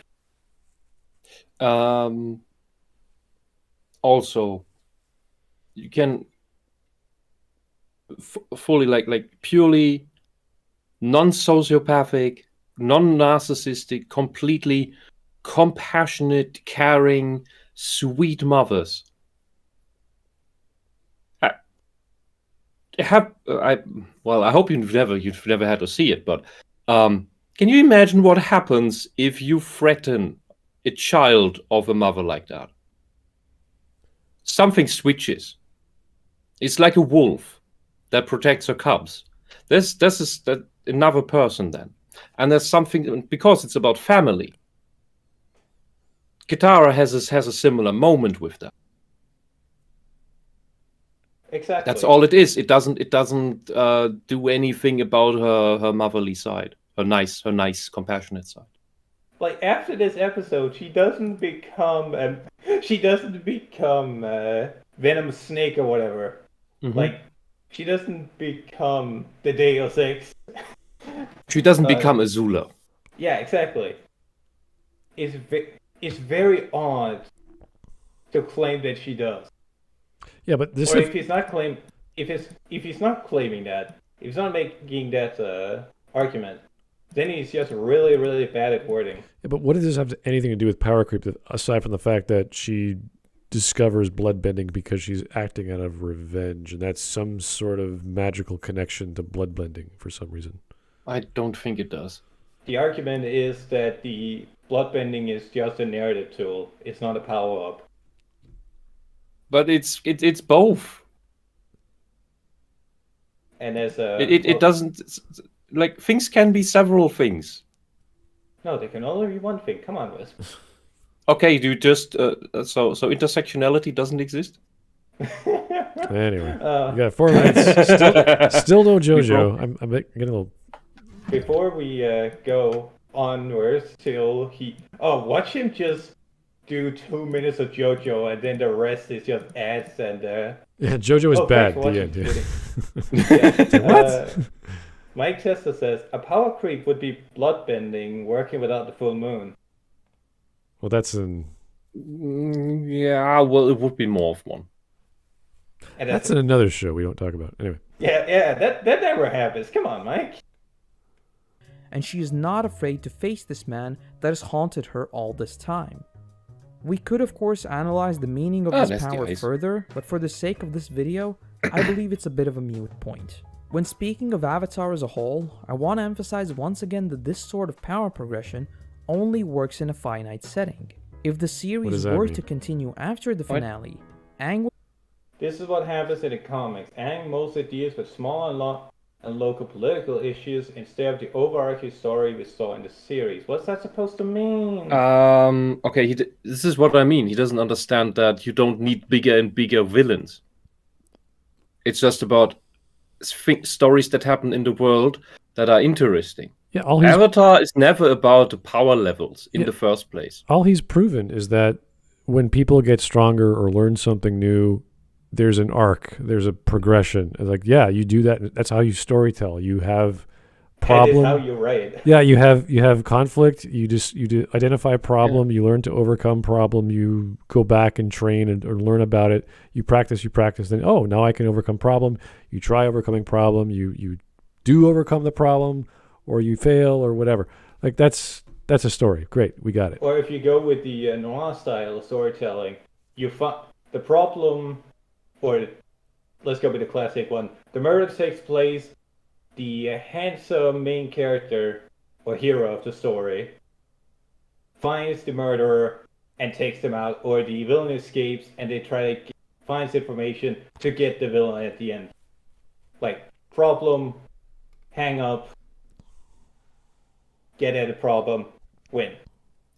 Also, you can fully like purely non-sociopathic, non-narcissistic, completely compassionate, caring, sweet mothers. I hope you've never had to see it, but can you imagine what happens if you threaten a child of a mother like that? Something switches. It's like a wolf that protects her cubs. This is another person then, and there's something, because it's about family. Katara has a similar moment with that. Exactly. That's all it is. It doesn't do anything about her motherly side, her nice, compassionate side. Like, after this episode, she doesn't become Venom Snake or whatever. Mm-hmm. Like, she doesn't become the Deus Ex. She doesn't become Azula. Yeah, exactly. It's very odd to claim that she does. Yeah, but this. Or if he's not claiming that, if he's not making that argument, then he's just really, really bad at wording. Yeah, but what does this have anything to do with power creep, aside from the fact that she discovers bloodbending because she's acting out of revenge, and that's some sort of magical connection to bloodbending for some reason? I don't think it does. The argument is that the bloodbending is just a narrative tool. It's not a power-up. But it's both. And as it doesn't, like, things can be several things. No, they can only be one thing. Come on, Whisp. Okay, you just so intersectionality doesn't exist? Anyway, you got 4 minutes. Still no JoJo. I'm getting a little. Before we go onwards till watch him just do 2 minutes of JoJo, and then the rest is just ads and. Yeah, JoJo is bad. The end. Yeah. What? Mike Testa says a power creep would be bloodbending, working without the full moon. Well, that's an. Yeah, well, it would be more of one. And that's in another show we don't talk about. Anyway. Yeah, that never happens. Come on, Mike. and she is not afraid to face this man that has haunted her all this time. We could of course analyze the meaning of this that's power nice. further, but for the sake of this video, I believe it's a bit of a moot point. When speaking of Avatar as a whole, I want to emphasize once again that this sort of power progression only works in a finite setting. If the series does that were mean? to continue after the finale, Aang This is what happens in the comics. Aang mostly deals with small and local political issues instead of the overarching story we saw in the series. What's that supposed to mean? Okay, this is what I mean. He doesn't understand that you don't need bigger and bigger villains. It's just about stories that happen in the world that are interesting. Yeah, all he's Avatar is never about the power levels in the first place. all he's proven is that when people get stronger or learn something new, there's an arc, there's a progression. It's like, yeah, you do that. That's how you storytell. You have problem. That is how you write. Yeah, you have conflict. You do identify a problem. You learn to overcome problem. You go back and train or learn about it. You practice. Then now I can overcome problem. You try overcoming problem. You do overcome the problem, or you fail, or whatever. Like that's a story. Great, we got it. Or if you go with the noir style of storytelling, you find the problem, or let's go with the classic one. The murder takes place. The handsome main character or hero of the story finds the murderer and takes them out, or the villain escapes and they try to find information to get the villain at the end. Like problem, hang up, get at the problem, win.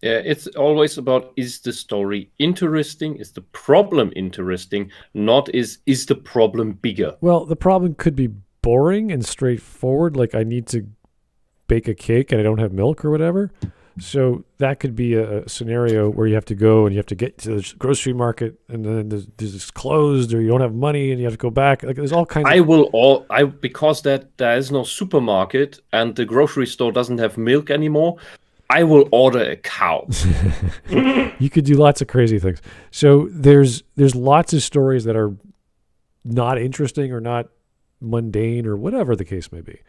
Yeah, it's always about, is the story interesting? Is the problem interesting? Not is the problem bigger? Well, the problem could be boring and straightforward, like I need to bake a cake and I don't have milk or whatever. So that could be a scenario where you have to go and you have to get to the grocery market, and then it's closed, or you don't have money and you have to go back. Like there's all kinds of... Because there is no supermarket and the grocery store doesn't have milk anymore, I will order a cow. You could do lots of crazy things. So there's lots of stories that are not interesting or not mundane or whatever the case may be.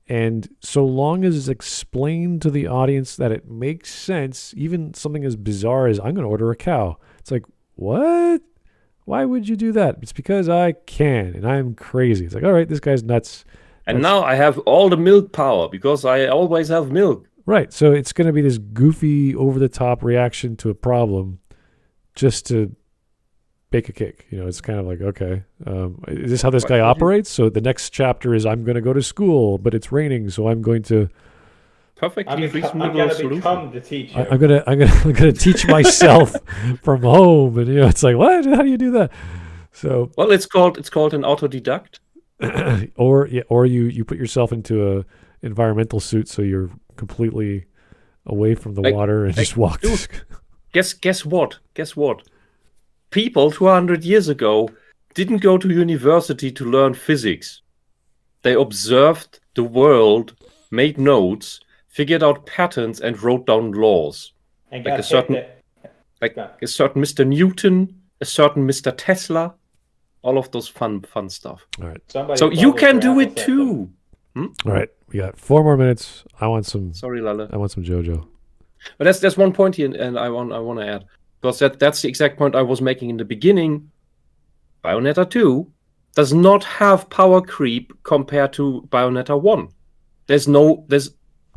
And so long as it's explained to the audience that it makes sense, even something as bizarre as I'm going to order a cow. It's like, what? Why would you do that? It's because I can and I'm crazy. It's like, all right, this guy's nuts. And now I have all the milk power because I always have milk. Right. So it's going to be this goofy, over-the-top reaction to a problem just to bake a cake. It's kind of like, okay, is this how this guy operates? So the next chapter is I'm going to go to school, but it's raining, so I'm going to... Perfectly I'm reasonable gonna solution. become the teacher. I'm gonna teach myself from home, and it's like, what? How do you do that? So Well, it's called an autodidact. or you put yourself into a environmental suit so you're completely away from the water and just walk. Dude, guess what? People 200 years ago didn't go to university to learn physics. They observed the world, made notes, figured out patterns, and wrote down laws. And Like got a certain, a certain Mr. Newton, a certain Mr. Tesla, all of those fun stuff. All right. So you can do it too. All right. We got 4 more minutes. I want some Lala. I want some Jojo. But there's one point here, and I want to add, because that's the exact point I was making in the beginning. Bayonetta 2 does not have power creep compared to Bayonetta 1.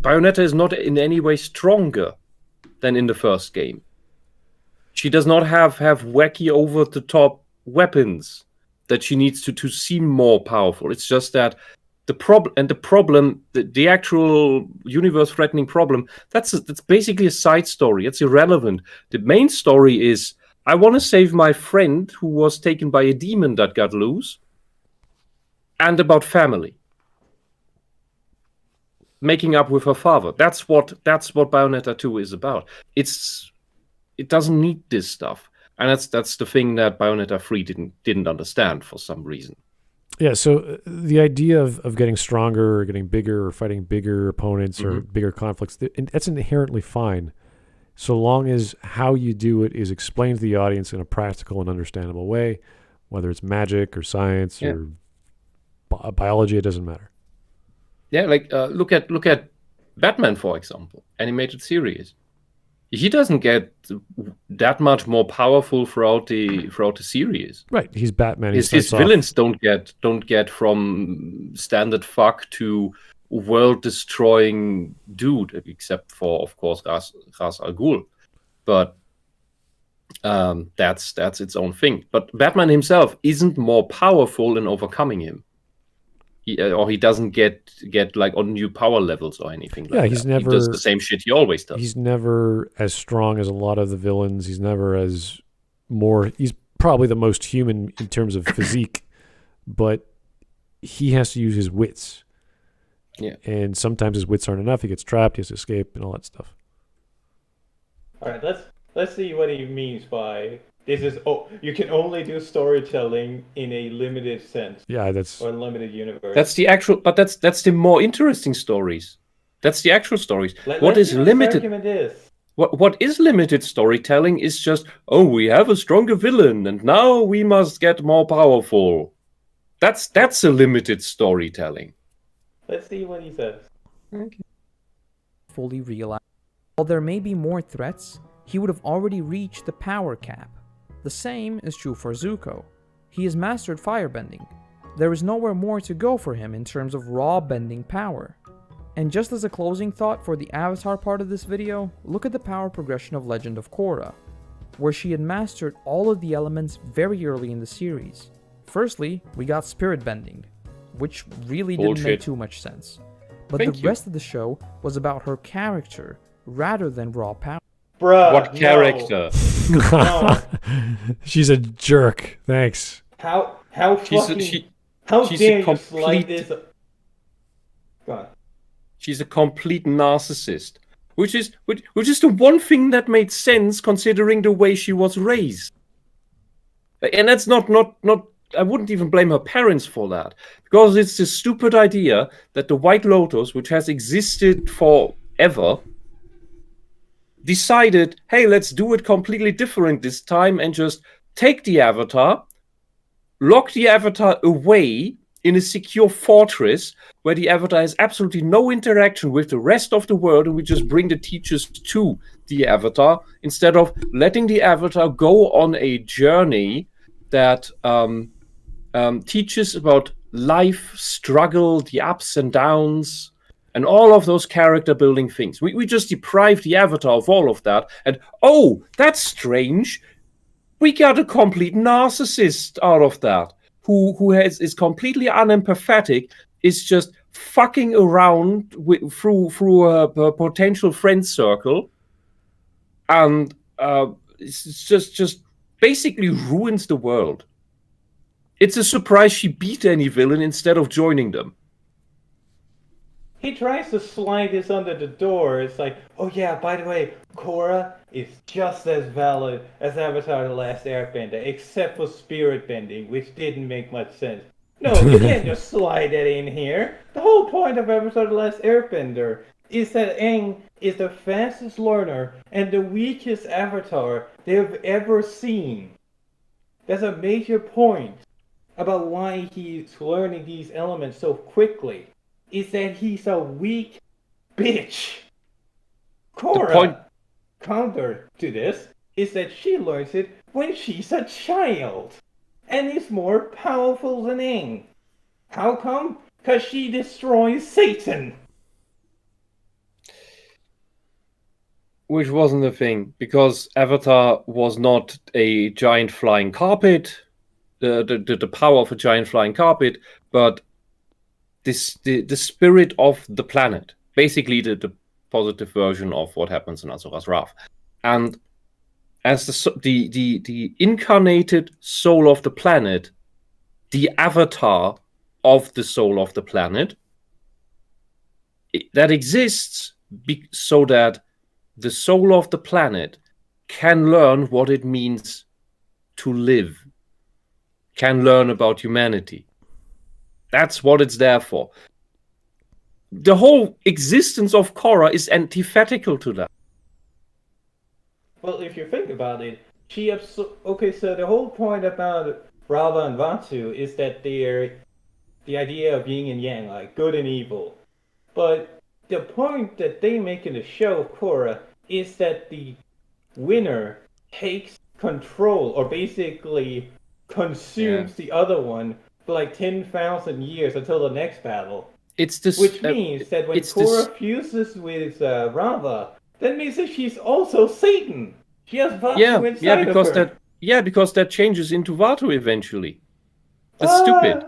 Bayonetta is not in any way stronger than in the first game. She does not have wacky over-the-top weapons that she needs to seem more powerful. It's just that the actual universe-threatening problem, that's basically a side story. It's irrelevant. The main story is, I want to save my friend who was taken by a demon that got loose, and about family. Making up with her father. That's what Bayonetta 2 is about. It doesn't need this stuff. And that's the thing that Bayonetta 3 didn't understand for some reason. Yeah, so the idea of getting stronger or getting bigger or fighting bigger opponents or bigger conflicts, that's inherently fine, so long as how you do it is explained to the audience in a practical and understandable way, whether it's magic or science or biology, it doesn't matter. Yeah, like look at Batman, for example, animated series. He doesn't get that much more powerful throughout the series. Right, he's Batman. His villains don't get from standard fuck to world destroying dude, except for, of course, Ra's al Ghul. But that's its own thing. But Batman himself isn't more powerful in overcoming him. He doesn't get like on new power levels or anything like that. He's never, he does the same shit he always does. He's never as strong as a lot of the villains. He's never he's probably the most human in terms of physique, but he has to use his wits. Yeah. And sometimes his wits aren't enough. He gets trapped, he has to escape, and all that stuff. All right, let's see what he means by this is you can only do storytelling in a limited sense. Yeah, that's or limited universe. That's the actual, but that's the more interesting stories. That's the actual stories. What is limited? What is limited storytelling is just, we have a stronger villain and now we must get more powerful. That's a limited storytelling. Let's see what he says. Okay. Fully realize. While there may be more threats, he would have already reached the power cap. The same is true for Zuko. He has mastered firebending. There is nowhere more to go for him in terms of raw bending power. And just as a closing thought for the Avatar part of this video, look at the power progression of Legend of Korra, where she had mastered all of the elements very early in the series. Firstly, we got spirit bending, which really didn't make too much sense. But the rest of the show was about her character rather than raw power. Bruh, what character? No. She's a jerk. Thanks. How dare you slide this? Go on. She's a complete narcissist, which is the one thing that made sense considering the way she was raised. And that's not. I wouldn't even blame her parents for that, because it's this stupid idea that the White Lotus, which has existed forever, decided, hey, let's do it completely different this time and just take the Avatar, lock the Avatar away in a secure fortress where the Avatar has absolutely no interaction with the rest of the world, and we just bring the teachers to the Avatar instead of letting the Avatar go on a journey that teaches about life, struggle, the ups and downs, and all of those character building things. We just deprived the Avatar of all of that. And, that's strange. We got a complete narcissist out of that, who is completely unempathetic, is just fucking around through a potential friend circle, and it's just basically ruins the world. It's a surprise she beat any villain instead of joining them. He tries to slide this under the door. It's like, oh yeah, by the way, Korra is just as valid as Avatar: The Last Airbender, except for spirit bending, which didn't make much sense. No, you can't just slide that in here. The whole point of Avatar: The Last Airbender is that Aang is the fastest learner and the weakest Avatar they've ever seen. That's a major point about why he's learning these elements so quickly. Is that he's a weak bitch. Korra, counter to this, is that she learns it when she's a child, and is more powerful than Aang. How come? Because she destroys Satan. Which wasn't a thing, because Avatar was not a giant flying carpet, the power of a giant flying carpet, but the spirit of the planet, basically the positive version of what happens in Azura's Wrath. And as the incarnated soul of the planet, the avatar of the soul of the planet, that exists so that the soul of the planet can learn what it means to live, can learn about humanity. That's what it's there for. The whole existence of Korra is antithetical to that. Well, if you think about it, so the whole point about Rava and Vatu is that they're the idea of yin and yang, like good and evil. But the point that they make in the show, Korra, is that the winner takes control, or basically consumes the other one for like 10,000 years until the next battle. It's this, Which means that when Korra fuses with Rava, that means that she's also Satan. She has Vaatu inside of her. Because that changes into Vaatu eventually. That's stupid.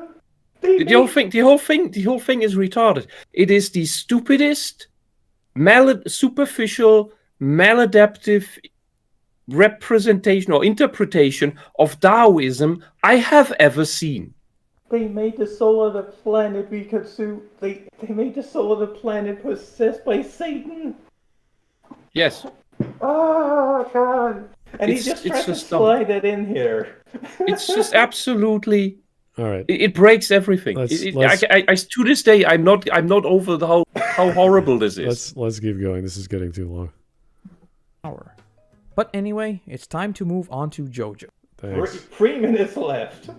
The whole thing is retarded. It is the stupidest, superficial, maladaptive representation or interpretation of Taoism I have ever seen. They made the soul of the planet we consume. They made the soul of the planet possessed by Satan. Yes. Oh God! And he just tried to slide that in here. It's just absolutely. All right. It breaks everything. I to this day, I'm not over how horrible this is. Let's keep going. This is getting too long. But anyway, it's time to move on to Jojo. Thanks. 3 minutes left.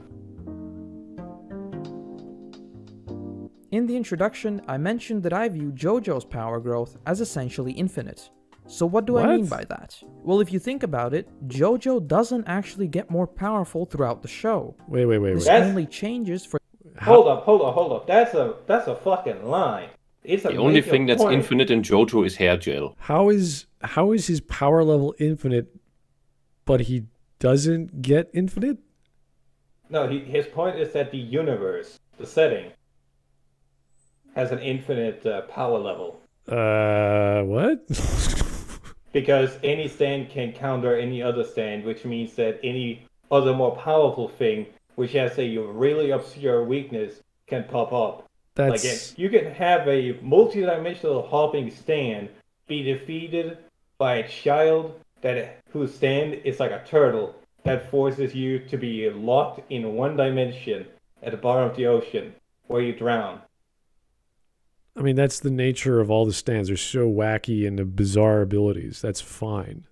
In the introduction, I mentioned that I view Jojo's power growth as essentially infinite. So what do I mean by that? Well, if you think about it, Jojo doesn't actually get more powerful throughout the show. Wait. This only changes for... Hold up. That's a fucking lie. The only thing that's infinite in Jojo is hair gel. How is his power level infinite, but he doesn't get infinite? No, his point is that the universe, the setting, has an infinite power level. What? Because any stand can counter any other stand, which means that any other more powerful thing, which has a really obscure weakness, can pop up. That's... Like, you can have a multi-dimensional hopping stand be defeated by a child whose stand is like a turtle that forces you to be locked in one dimension at the bottom of the ocean where you drown. I mean, that's the nature of all the stands. They're so wacky and the bizarre abilities. That's fine.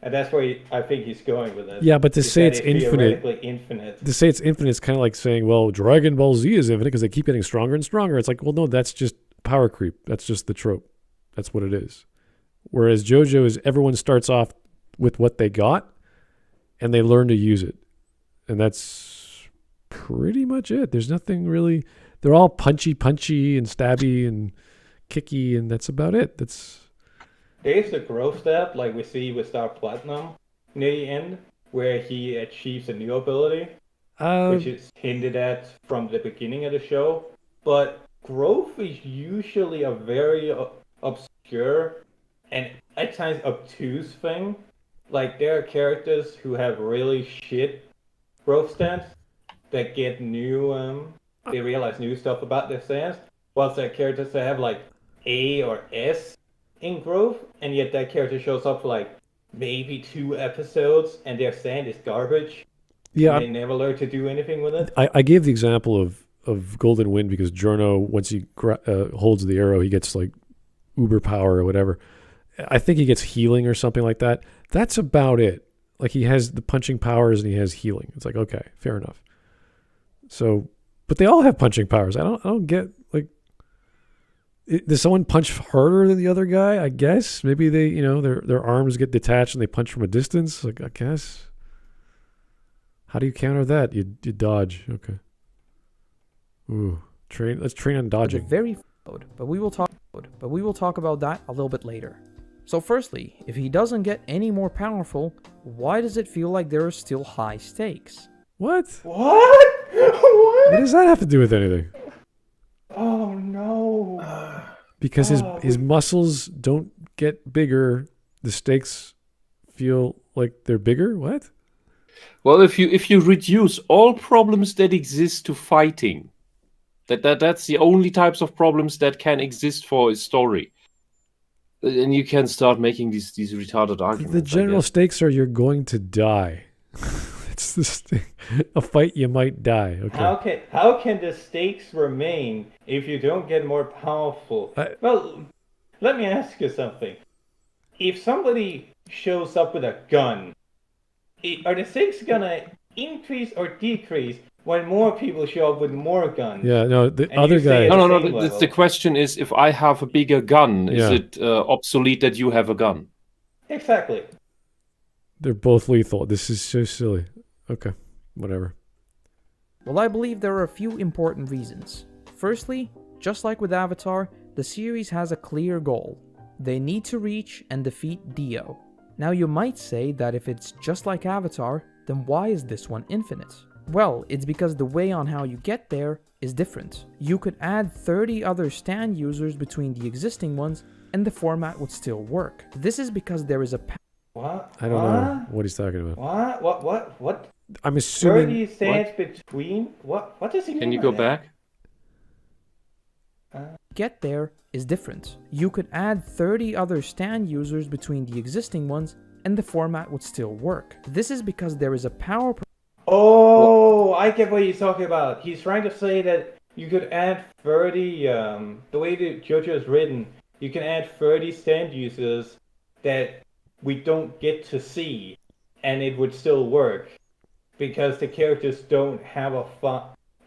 And that's where I think he's going with it. Yeah, but to say it's infinite, to say it's infinite is kind of like saying, well, Dragon Ball Z is infinite because they keep getting stronger and stronger. It's like, well, no, that's just power creep. That's just the trope. That's what it is. Whereas JoJo is everyone starts off with what they got and they learn to use it. And that's pretty much it. There's nothing really... They're all punchy and stabby and kicky, and that's about it. There's the growth step, like we see with Star Platinum near the end, where he achieves a new ability, which is hinted at from the beginning of the show. But growth is usually a very obscure and at times obtuse thing. Like, there are characters who have really shit growth stats that get new... they realize new stuff about their stands, whilst there are characters that have like A or S in growth, and yet that character shows up for like maybe 2 episodes, and their stand is garbage. Yeah, and they never learn to do anything with it. I gave the example of Golden Wind because Giorno, once he holds the arrow, he gets like uber power or whatever. I think he gets healing or something like that. That's about it. Like, he has the punching powers and he has healing. It's like, okay, fair enough. So... But they all have punching powers. I don't get, like, does someone punch harder than the other guy? I guess maybe they, their arms get detached and they punch from a distance. Like, I guess. How do you counter that? You dodge. Okay. Ooh, let's train on dodging. But we will talk about that a little bit later. So firstly, if he doesn't get any more powerful, why does it feel like there are still high stakes? What? What? What does that have to do with anything? Oh no! Because his muscles don't get bigger, the stakes feel like they're bigger. What? Well, if you reduce all problems that exist to fighting, that's the only types of problems that can exist for a story, and you can start making these retarded arguments. The general stakes are you're going to die. It's this thing. A fight, you might die. Okay. How can the stakes remain if you don't get more powerful? Well, let me ask you something. If somebody shows up with a gun, are the stakes gonna increase or decrease when more people show up with more guns. Yeah, no, the And other you say guy. it- No. same The level. question is, if I have a bigger gun, is Yeah. it obsolete that you have a gun? Exactly. They're both lethal. This is so silly. Okay, whatever. Well, I believe there are a few important reasons. Firstly, just like with Avatar, the series has a clear goal. They need to reach and defeat Dio. Now you might say that if it's just like Avatar, then why is this one infinite? Well, it's because the way on how you get there is different. You could add 30 other stand users between the existing ones and the format would still work. This is because there is a What? I don't know what he's talking about. What? I'm assuming 30 stands between? What does he mean? Can you by go that? back? get there is different. You could add 30 other stand users between the existing ones and the format would still work. This is because there is a power Oh, I get what he's talking about. He's trying to say that you could add 30, the way that Jojo is written, you can add 30 stand users that we don't get to see, and it would still work. Because the characters don't have a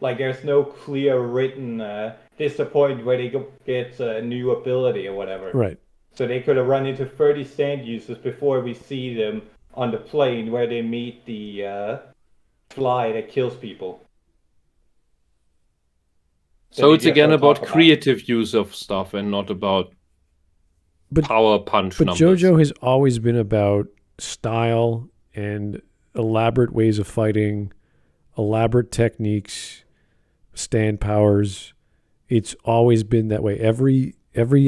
like there's no clear written, this is the point where they get a new ability or whatever. right. So they could have run into 30 stand users before we see them on the plane where they meet the fly that kills people. So they it's just again don't about talk about. creative use of stuff and not about But- power punch But numbers. JoJo has always been about style and elaborate ways of fighting, elaborate techniques, stand powers. It's always been that way. Every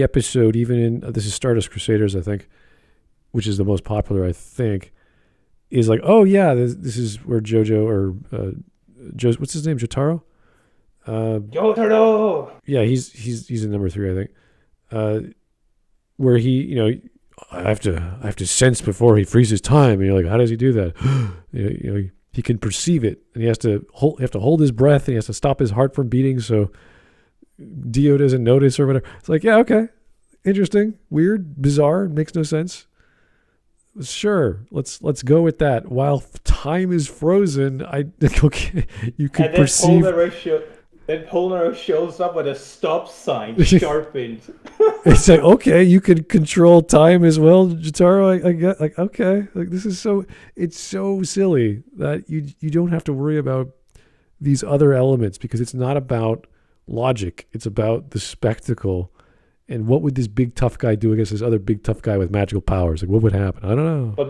episode, even in this is Stardust Crusaders, I think, which is the most popular, I think, is like, oh yeah, this is where JoJo or what's his name, Jotaro? Jotaro! Yeah, he's in number 3, I think. Where he, I have to sense before he freezes time, and you're like, how does he do that? He can perceive it, and he has to hold his breath, and he has to stop his heart from beating, so Dio doesn't notice or whatever. It's like, yeah, okay, interesting, weird, bizarre, makes no sense. Sure, let's go with that. While time is frozen, you can And then perceive. Polnareff shows up with a stop sign sharpened. It's like, okay, you can control time as well, Jotaro. I get, like, okay, like this is it's so silly that you don't have to worry about these other elements because it's not about logic. It's about the spectacle. And what would this big tough guy do against this other big tough guy with magical powers? Like, what would happen? I don't know. But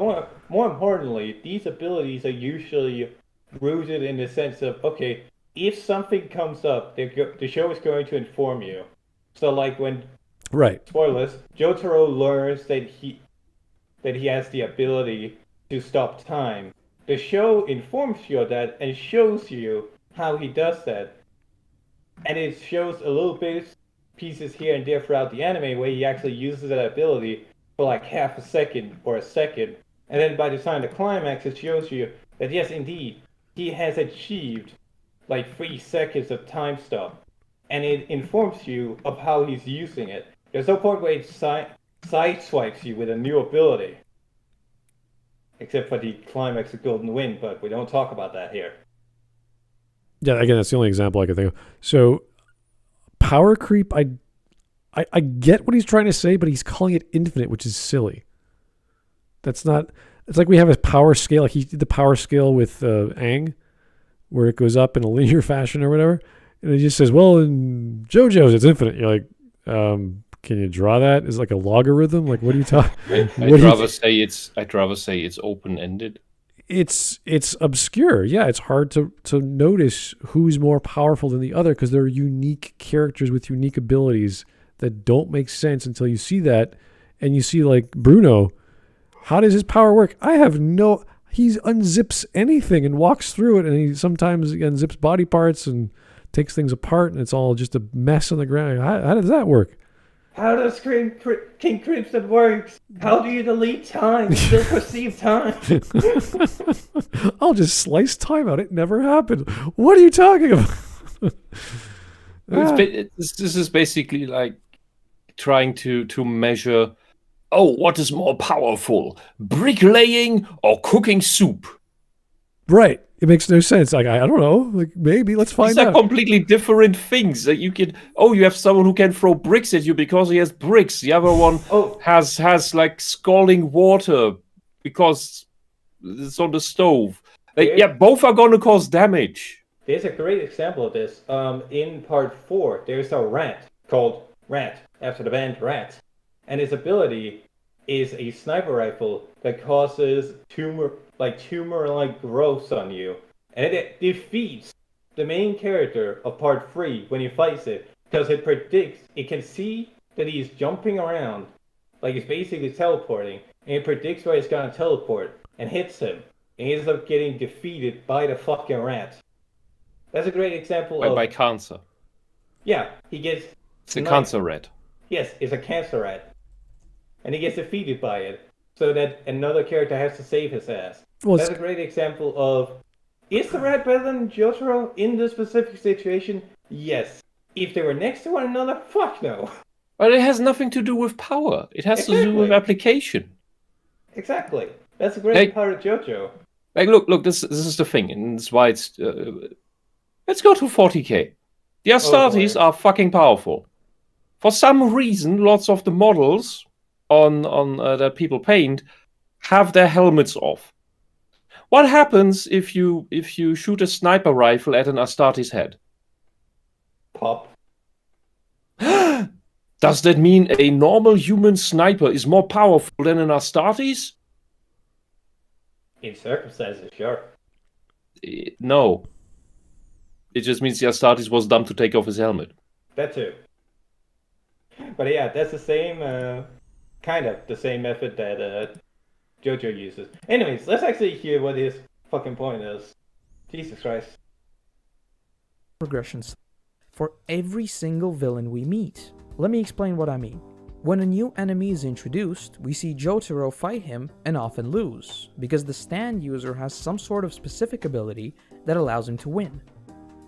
more importantly, these abilities are usually rooted in the sense of, okay, if something comes up, the show is going to inform you. So like when, Right. spoilers, Jotaro learns that he has the ability to stop time. The show informs you of that and shows you how he does that. And it shows a little bit pieces here and there throughout the anime where he actually uses that ability for like half a second or a second. And then by the time the climax, it shows you that yes, indeed, he has achieved like 3 seconds of time stop. And it informs you of how he's using it. There's no point where it sideswipes you with a new ability. Except for the climax of Golden Wind, but we don't talk about that here. Yeah, again, that's the only example I can think of. So, power creep, I get what he's trying to say, but he's calling it infinite, which is silly. That's not. It's like we have a power scale. Like he did the power scale with Aang, where it goes up in a linear fashion or whatever, and it just says, "Well, in JoJo's, it's infinite." You're like, can you draw that? Is it like a logarithm? Like, what are you talking? I'd rather say it's open ended. It's obscure. Yeah, it's hard to notice who's more powerful than the other because they're unique characters with unique abilities that don't make sense until you see that, and you see like Bruno. How does his power work? He unzips anything and walks through it, and he sometimes unzips body parts and takes things apart, and it's all just a mess on the ground. How does that work? How does King Crimson works? How do you delete time? Still perceive time? I'll just slice time out. It never happened. What are you talking about? This is basically like trying to measure, what is more powerful, bricklaying or cooking soup? Right. It makes no sense. Like I don't know. Like maybe let's find These are out. completely different things. That you can. Oh, you have someone who can throw bricks at you because he has bricks. The other one has like scalding water because it's on the stove. Like, yeah, both are going to cause damage. There's a great example of this. In part 4, there's a rat called Rat, after the band Rat. And his ability is a sniper rifle that causes tumor-like growths on you. And it defeats the main character of part 3 when he fights it. Because it can see that he's jumping around, like he's basically teleporting. And it predicts where he's going to teleport and hits him. And he ends up getting defeated by the fucking rat. That's a great example by cancer. Yeah, he gets... It's a cancer rat. Yes, it's a cancer rat. And he gets defeated by it, so that another character has to save his ass. Well, That's a great example of... Is the rat better than Jotaro in this specific situation? Yes. If they were next to one another, fuck no. But it has nothing to do with power. It has to do with application. Exactly. That's a great part of Jojo. Like, look, this is the thing, and it's why it's... let's go to 40k. The Astartes are fucking powerful. For some reason, lots of the models on that people paint have their helmets off. What happens if you shoot a sniper rifle at an Astartes head? Pop. Does that mean a normal human sniper is more powerful than an Astartes? In circumstances, sure. No. It just means the Astartes was dumb to take off his helmet. That too. But yeah, that's the same, kind of the same method that Jojo uses. Anyways, let's actually hear what his fucking point is. Jesus Christ. Progressions for every single villain we meet. Let me explain what I mean. When a new enemy is introduced, we see Jotaro fight him and often lose, because the stand user has some sort of specific ability that allows him to win.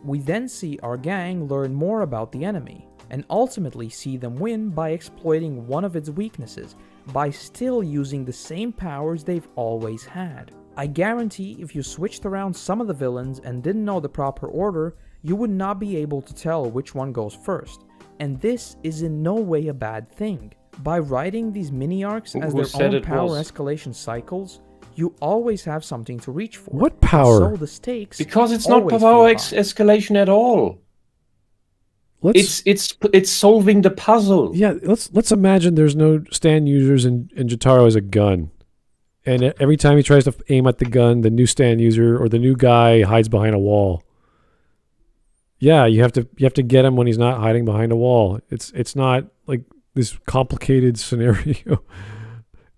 We then see our gang learn more about the enemy, and ultimately see them win by exploiting one of its weaknesses, by still using the same powers they've always had. I guarantee if you switched around some of the villains and didn't know the proper order, you would not be able to tell which one goes first. And this is in no way a bad thing. By writing these mini-arcs as their own power escalation cycles, you always have something to reach for. What power? So the stakes because it's not power escalation at all. It's solving the puzzle. Yeah, let's imagine there's no stand users and Jotaro has a gun. And every time he tries to aim at the gun, the new stand user or the new guy hides behind a wall. Yeah, you have to get him when he's not hiding behind a wall. It's not like this complicated scenario.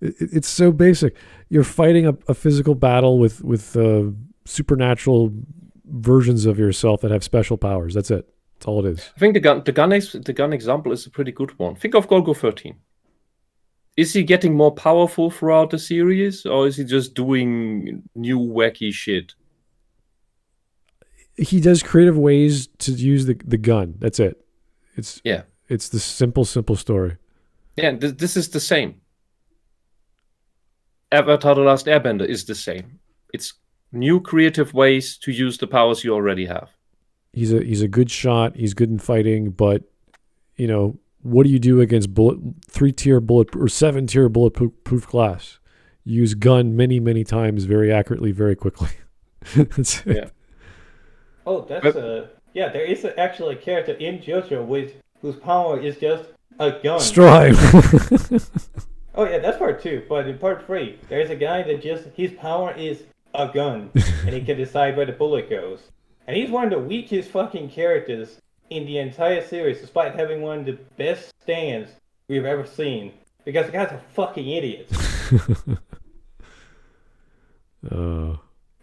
It's so basic. You're fighting a physical battle with supernatural versions of yourself that have special powers. That's it. That's all it is. I think the gun example is a pretty good one. Think of Golgo 13. Is he getting more powerful throughout the series, or is he just doing new wacky shit? He does creative ways to use the gun. That's it. It's the simple story. Yeah, this is the same. Avatar: The Last Airbender is the same. It's new creative ways to use the powers you already have. He's a good shot. He's good in fighting, but what do you do against 3-tier bullet or 7-tier bulletproof glass? You use gun many times, very accurately, very quickly. That's it. Yeah. Oh, that's there is actually a character in JoJo whose power is just a gun. Strive. Oh yeah, that's part 2. But in part 3, there's a guy that his power is a gun, and he can decide where the bullet goes. And he's one of the weakest fucking characters in the entire series, despite having one of the best stands we've ever seen. Because the guy's a fucking idiot.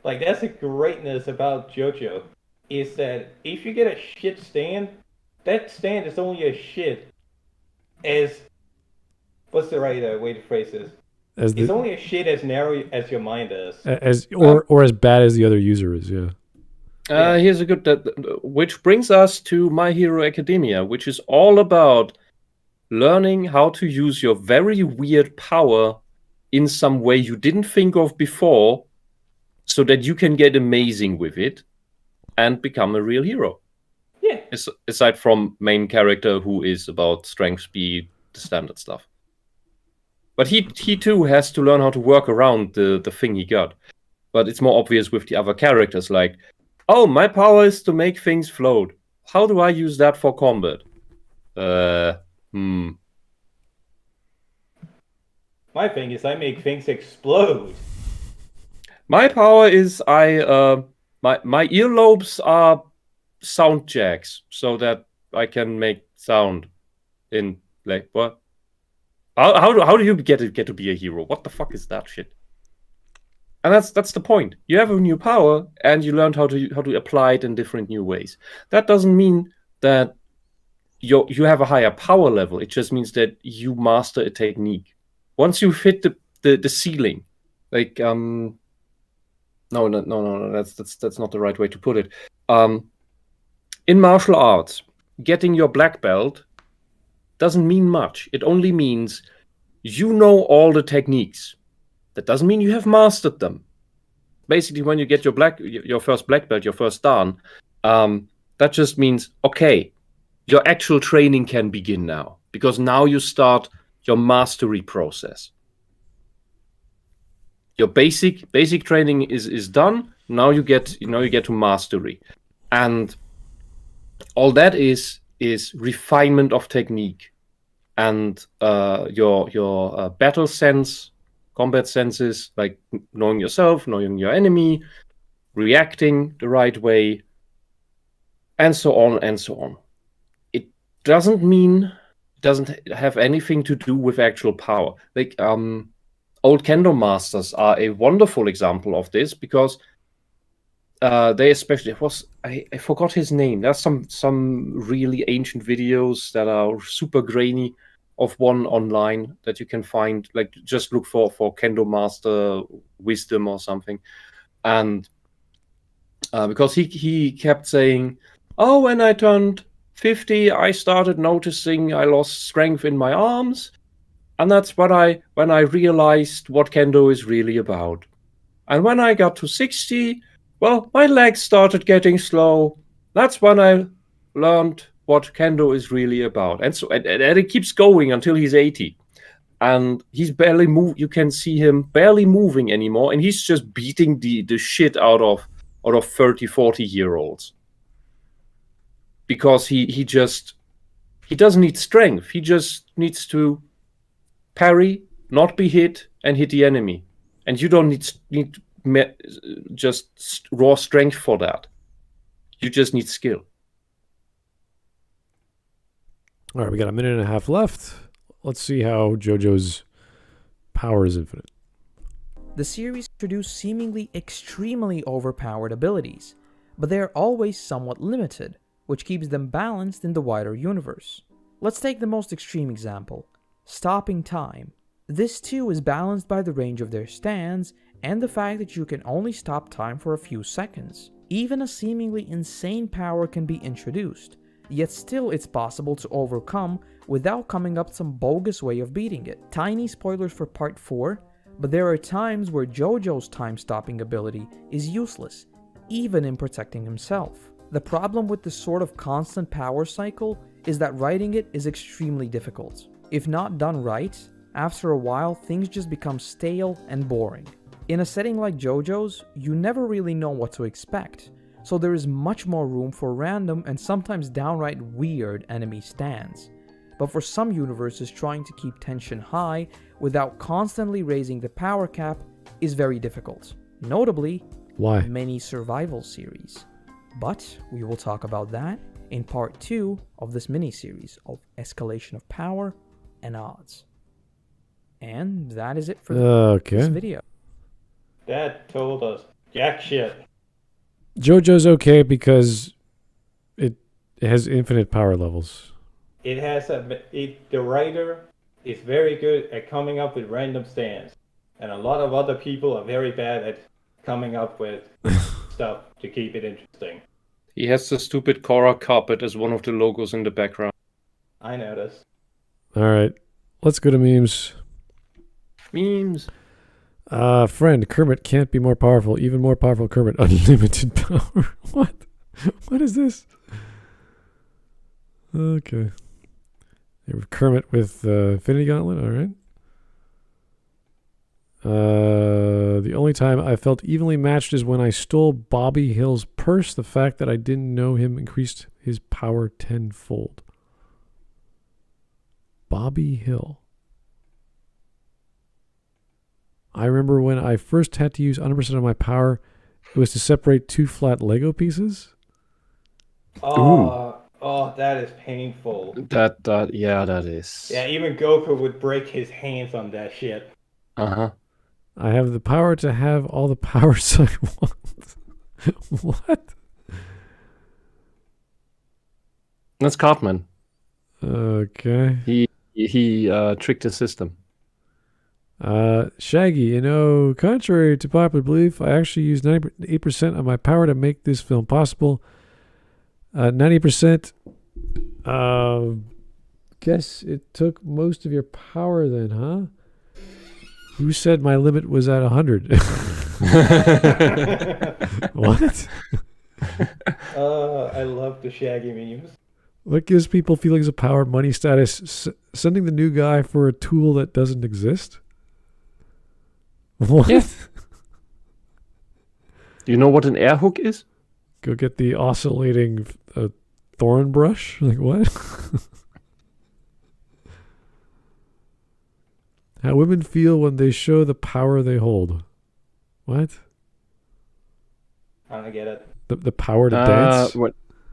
Like, that's the greatness about JoJo, is that if you get a shit stand, that stand is only as shit as... What's the right way to phrase this? It's only as shit as narrow as your mind is. Or as bad as the other user is, yeah. Here's a good... which brings us to My Hero Academia, which is all about learning how to use your very weird power in some way you didn't think of before so that you can get amazing with it and become a real hero. Yeah. Aside from main character who is about strength, speed, the standard stuff. But he too has to learn how to work around the thing he got. But it's more obvious with the other characters, like, oh, my power is to make things float. How do I use that for combat? My thing is I make things explode. My power is my earlobes are sound jacks, so that I can make sound in, like, what? How do you get to be a hero? What the fuck is that shit? And that's the point. You have a new power, and you learned how to apply it in different new ways. That doesn't mean that you have a higher power level. It just means that you master a technique. Once you hit the ceiling, like no, that's not the right way to put it. In martial arts, getting your black belt doesn't mean much. It only means you know all the techniques. That doesn't mean you have mastered them. Basically, when you get your first black belt, your first dan, that just means, okay, your actual training can begin now, because now you start your mastery process. Your basic training is done. Now you get to mastery, and all that is refinement of technique, and your battle sense, combat senses, like knowing yourself, knowing your enemy, reacting the right way, and so on and so on. It doesn't have anything to do with actual power. Like old kendo masters are a wonderful example of this, because they especially, I forgot his name. There's some really ancient videos that are super grainy of one online that you can find. Like, just look for kendo master wisdom or something, and because he kept saying, oh, when I turned 50, I started noticing I lost strength in my arms, and that's when I realized what kendo is really about. And when I got to 60, well, my legs started getting slow. That's when I learned what kendo is really about. And so and it keeps going until he's 80. And he's barely you can see him barely moving anymore, and he's just beating the shit out of 30, 40-year-olds. Because he doesn't need strength. He just needs to parry, not be hit, and hit the enemy. And you don't need just raw strength for that. You just need skill. All right, we got a minute and a half left. Let's see how Jojo's power is infinite. The series introduced seemingly extremely overpowered abilities, but they are always somewhat limited, which keeps them balanced in the wider universe. Let's take the most extreme example, stopping time. This too is balanced by the range of their stands and the fact that you can only stop time for a few seconds. Even a seemingly insane power can be introduced, yet still it's possible to overcome without coming up with some bogus way of beating it. Tiny spoilers for part 4, but there are times where Jojo's time-stopping ability is useless, even in protecting himself. The problem with this sort of constant power cycle is that writing it is extremely difficult. If not done right, after a while things just become stale and boring. In a setting like Jojo's, you never really know what to expect, so there is much more room for random and sometimes downright weird enemy stands. But for some universes, trying to keep tension high without constantly raising the power cap is very difficult. Notably, many survival series. But we will talk about that in part 2 of this mini-series of Escalation of Power and Odds. And that is it for this video. That told us jack shit. Jojo's okay because it has infinite power levels. It has the writer is very good at coming up with random stands, and a lot of other people are very bad at coming up with stuff to keep it interesting. He has the stupid Korra carpet as one of the logos in the background. I noticed. All right, let's go to memes. Memes. Friend, Kermit can't be more powerful. Even more powerful Kermit. Unlimited power. What? What is this? Okay. Kermit with Infinity Gauntlet. All right. The only time I felt evenly matched is when I stole Bobby Hill's purse. The fact that I didn't know him increased his power tenfold. Bobby Hill. I remember when I first had to use 100% of my power, it was to separate 2 flat Lego pieces. Oh, that is painful. That is. Yeah, even Goku would break his hands on that shit. Uh-huh. I have the power to have all the powers I want. What? That's Cartman. Okay. He tricked the system. Shaggy, contrary to popular belief, I actually used 98% of my power to make this film possible. 90%. Guess it took most of your power then, huh? Who said my limit was at 100? What? I love the Shaggy memes. What gives people feelings of power, money, status? Sending the new guy for a tool that doesn't exist? What? Yeah. Do you know what an air hook is? Go get the oscillating thorn brush? Like what? How women feel when they show the power they hold. What? I don't get it. The power to dance?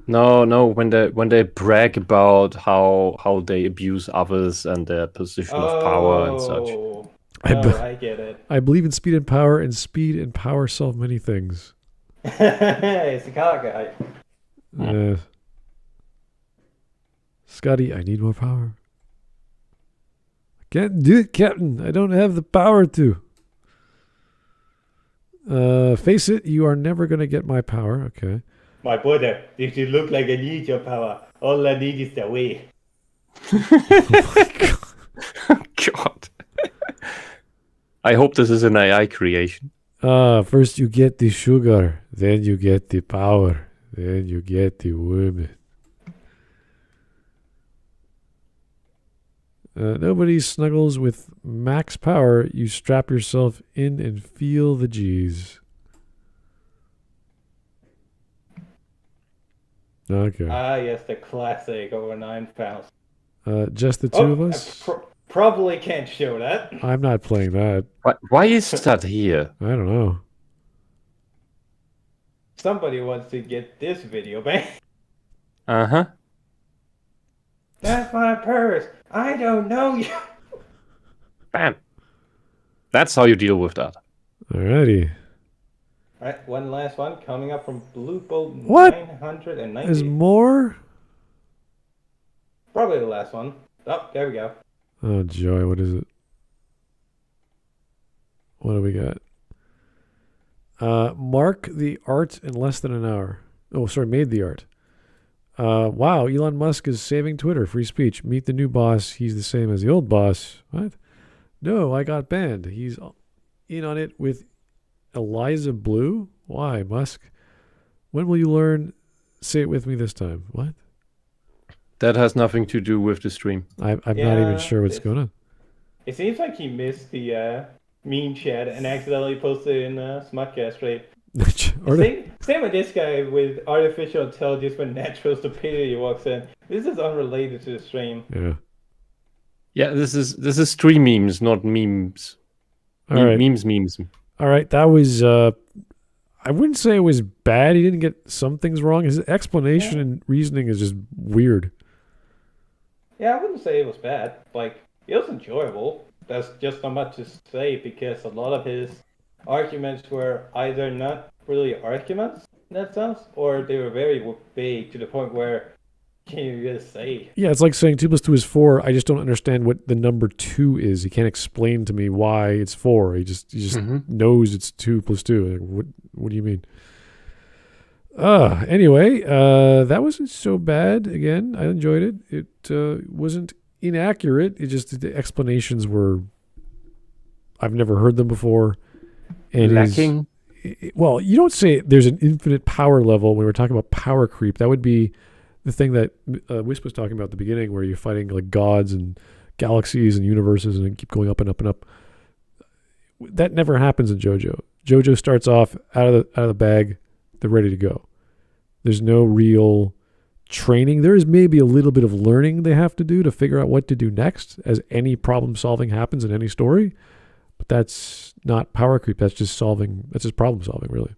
No. When they brag about how they abuse others and their position of power and such. I get it. I believe in speed and power solve many things. It's the car guy. Scotty, I need more power. I can't do it, Captain. I don't have the power to. Face it, you are never going to get my power. Okay. My brother, if you look like I need your power, all I need is the way. God. I hope this is an AI creation. First you get the sugar, then you get the power, then you get the women. Nobody snuggles with max power. You strap yourself in and feel the G's. Okay. Yes, the classic over 9 pounds. Just the two of us? Probably can't show that. I'm not playing that. Why is that here? I don't know. Somebody wants to get this video back. Uh-huh. That's my purse. I don't know you. Bam. That's how you deal with that. Alrighty. Alright, one last one coming up from Blue Bolt What? 990. There's more? Probably the last one. Oh, there we go. Oh, joy. What is it? What do we got? Mark the art in less than an hour. Oh, sorry, made the art. Wow, Elon Musk is saving Twitter. Free speech. Meet the new boss. He's the same as the old boss. What? No, I got banned. He's in on it with Eliza Blue? Why, Musk? When will you learn? Say it with me this time. What? That has nothing to do with the stream. I'm not even sure what's going on. It seems like he missed the meme chat and accidentally posted it in Smudcast, right? Same with this guy with artificial intelligence when natural stupidity walks in. This is unrelated to the stream. Yeah. Yeah, this is stream memes, not memes. All right. Memes. All right, that was I wouldn't say it was bad. He didn't get some things wrong. His explanation and reasoning is just weird. Yeah, I wouldn't say it was bad. Like, it was enjoyable. That's just not much to say because a lot of his arguments were either not really arguments in that sense, or they were very vague to the point where can you just say? Yeah, it's like saying 2 + 2 is 4. I just don't understand what the number 2 is. He can't explain to me why it's 4. He just knows it's 2 + 2. Like, what do you mean? Anyway, that wasn't so bad. Again, I enjoyed it. It wasn't inaccurate. It just the explanations were I've never heard them before. And Lacking. well, you don't say there's an infinite power level when we're talking about power creep. That would be the thing that Whisp was talking about at the beginning, where you're fighting like gods and galaxies and universes and keep going up and up and up. That never happens in JoJo. JoJo starts off out of the bag, they're ready to go. There's no real training. There is maybe a little bit of learning they have to do to figure out what to do next, as any problem solving happens in any story. But that's not power creep. That's just solving. That's just problem solving, really.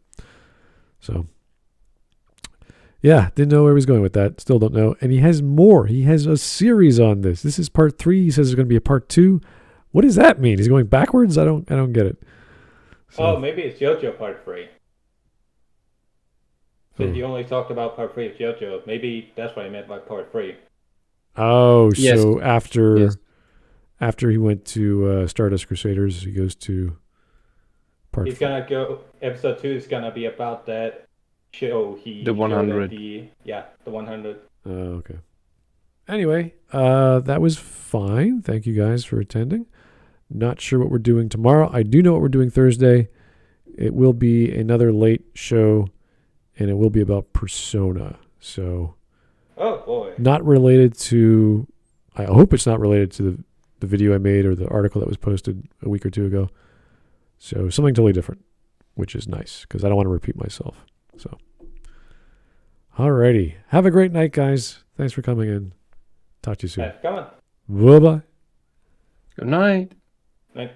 So, yeah, didn't know where he was going with that. Still don't know. And he has more. He has a series on this. This is part 3. He says there's going to be a part 2. What does that mean? He's going backwards? I don't get it. So, Oh, maybe it's JoJo Part 3. Since you only talked about Part 3 of JoJo, maybe that's what I meant by Part 3. Oh, Yes. so after Yes. after he went to Stardust Crusaders, he goes to part He's 4. gonna go. Episode 2 is gonna be about that show he The showed 100. at the 100. Oh, okay. Anyway, that was fine. Thank you guys for attending. Not sure what we're doing tomorrow. I do know what we're doing Thursday. It will be another late show, and it will be about Persona. So, Oh boy. not related to, I hope it's not related to the video I made or the article that was posted a week or two ago. So, something totally different, which is nice because I don't want to repeat myself. So, alrighty. Have a great night, guys. Thanks for coming in. Talk to you soon. Come on. Bye-bye. Good night. Night.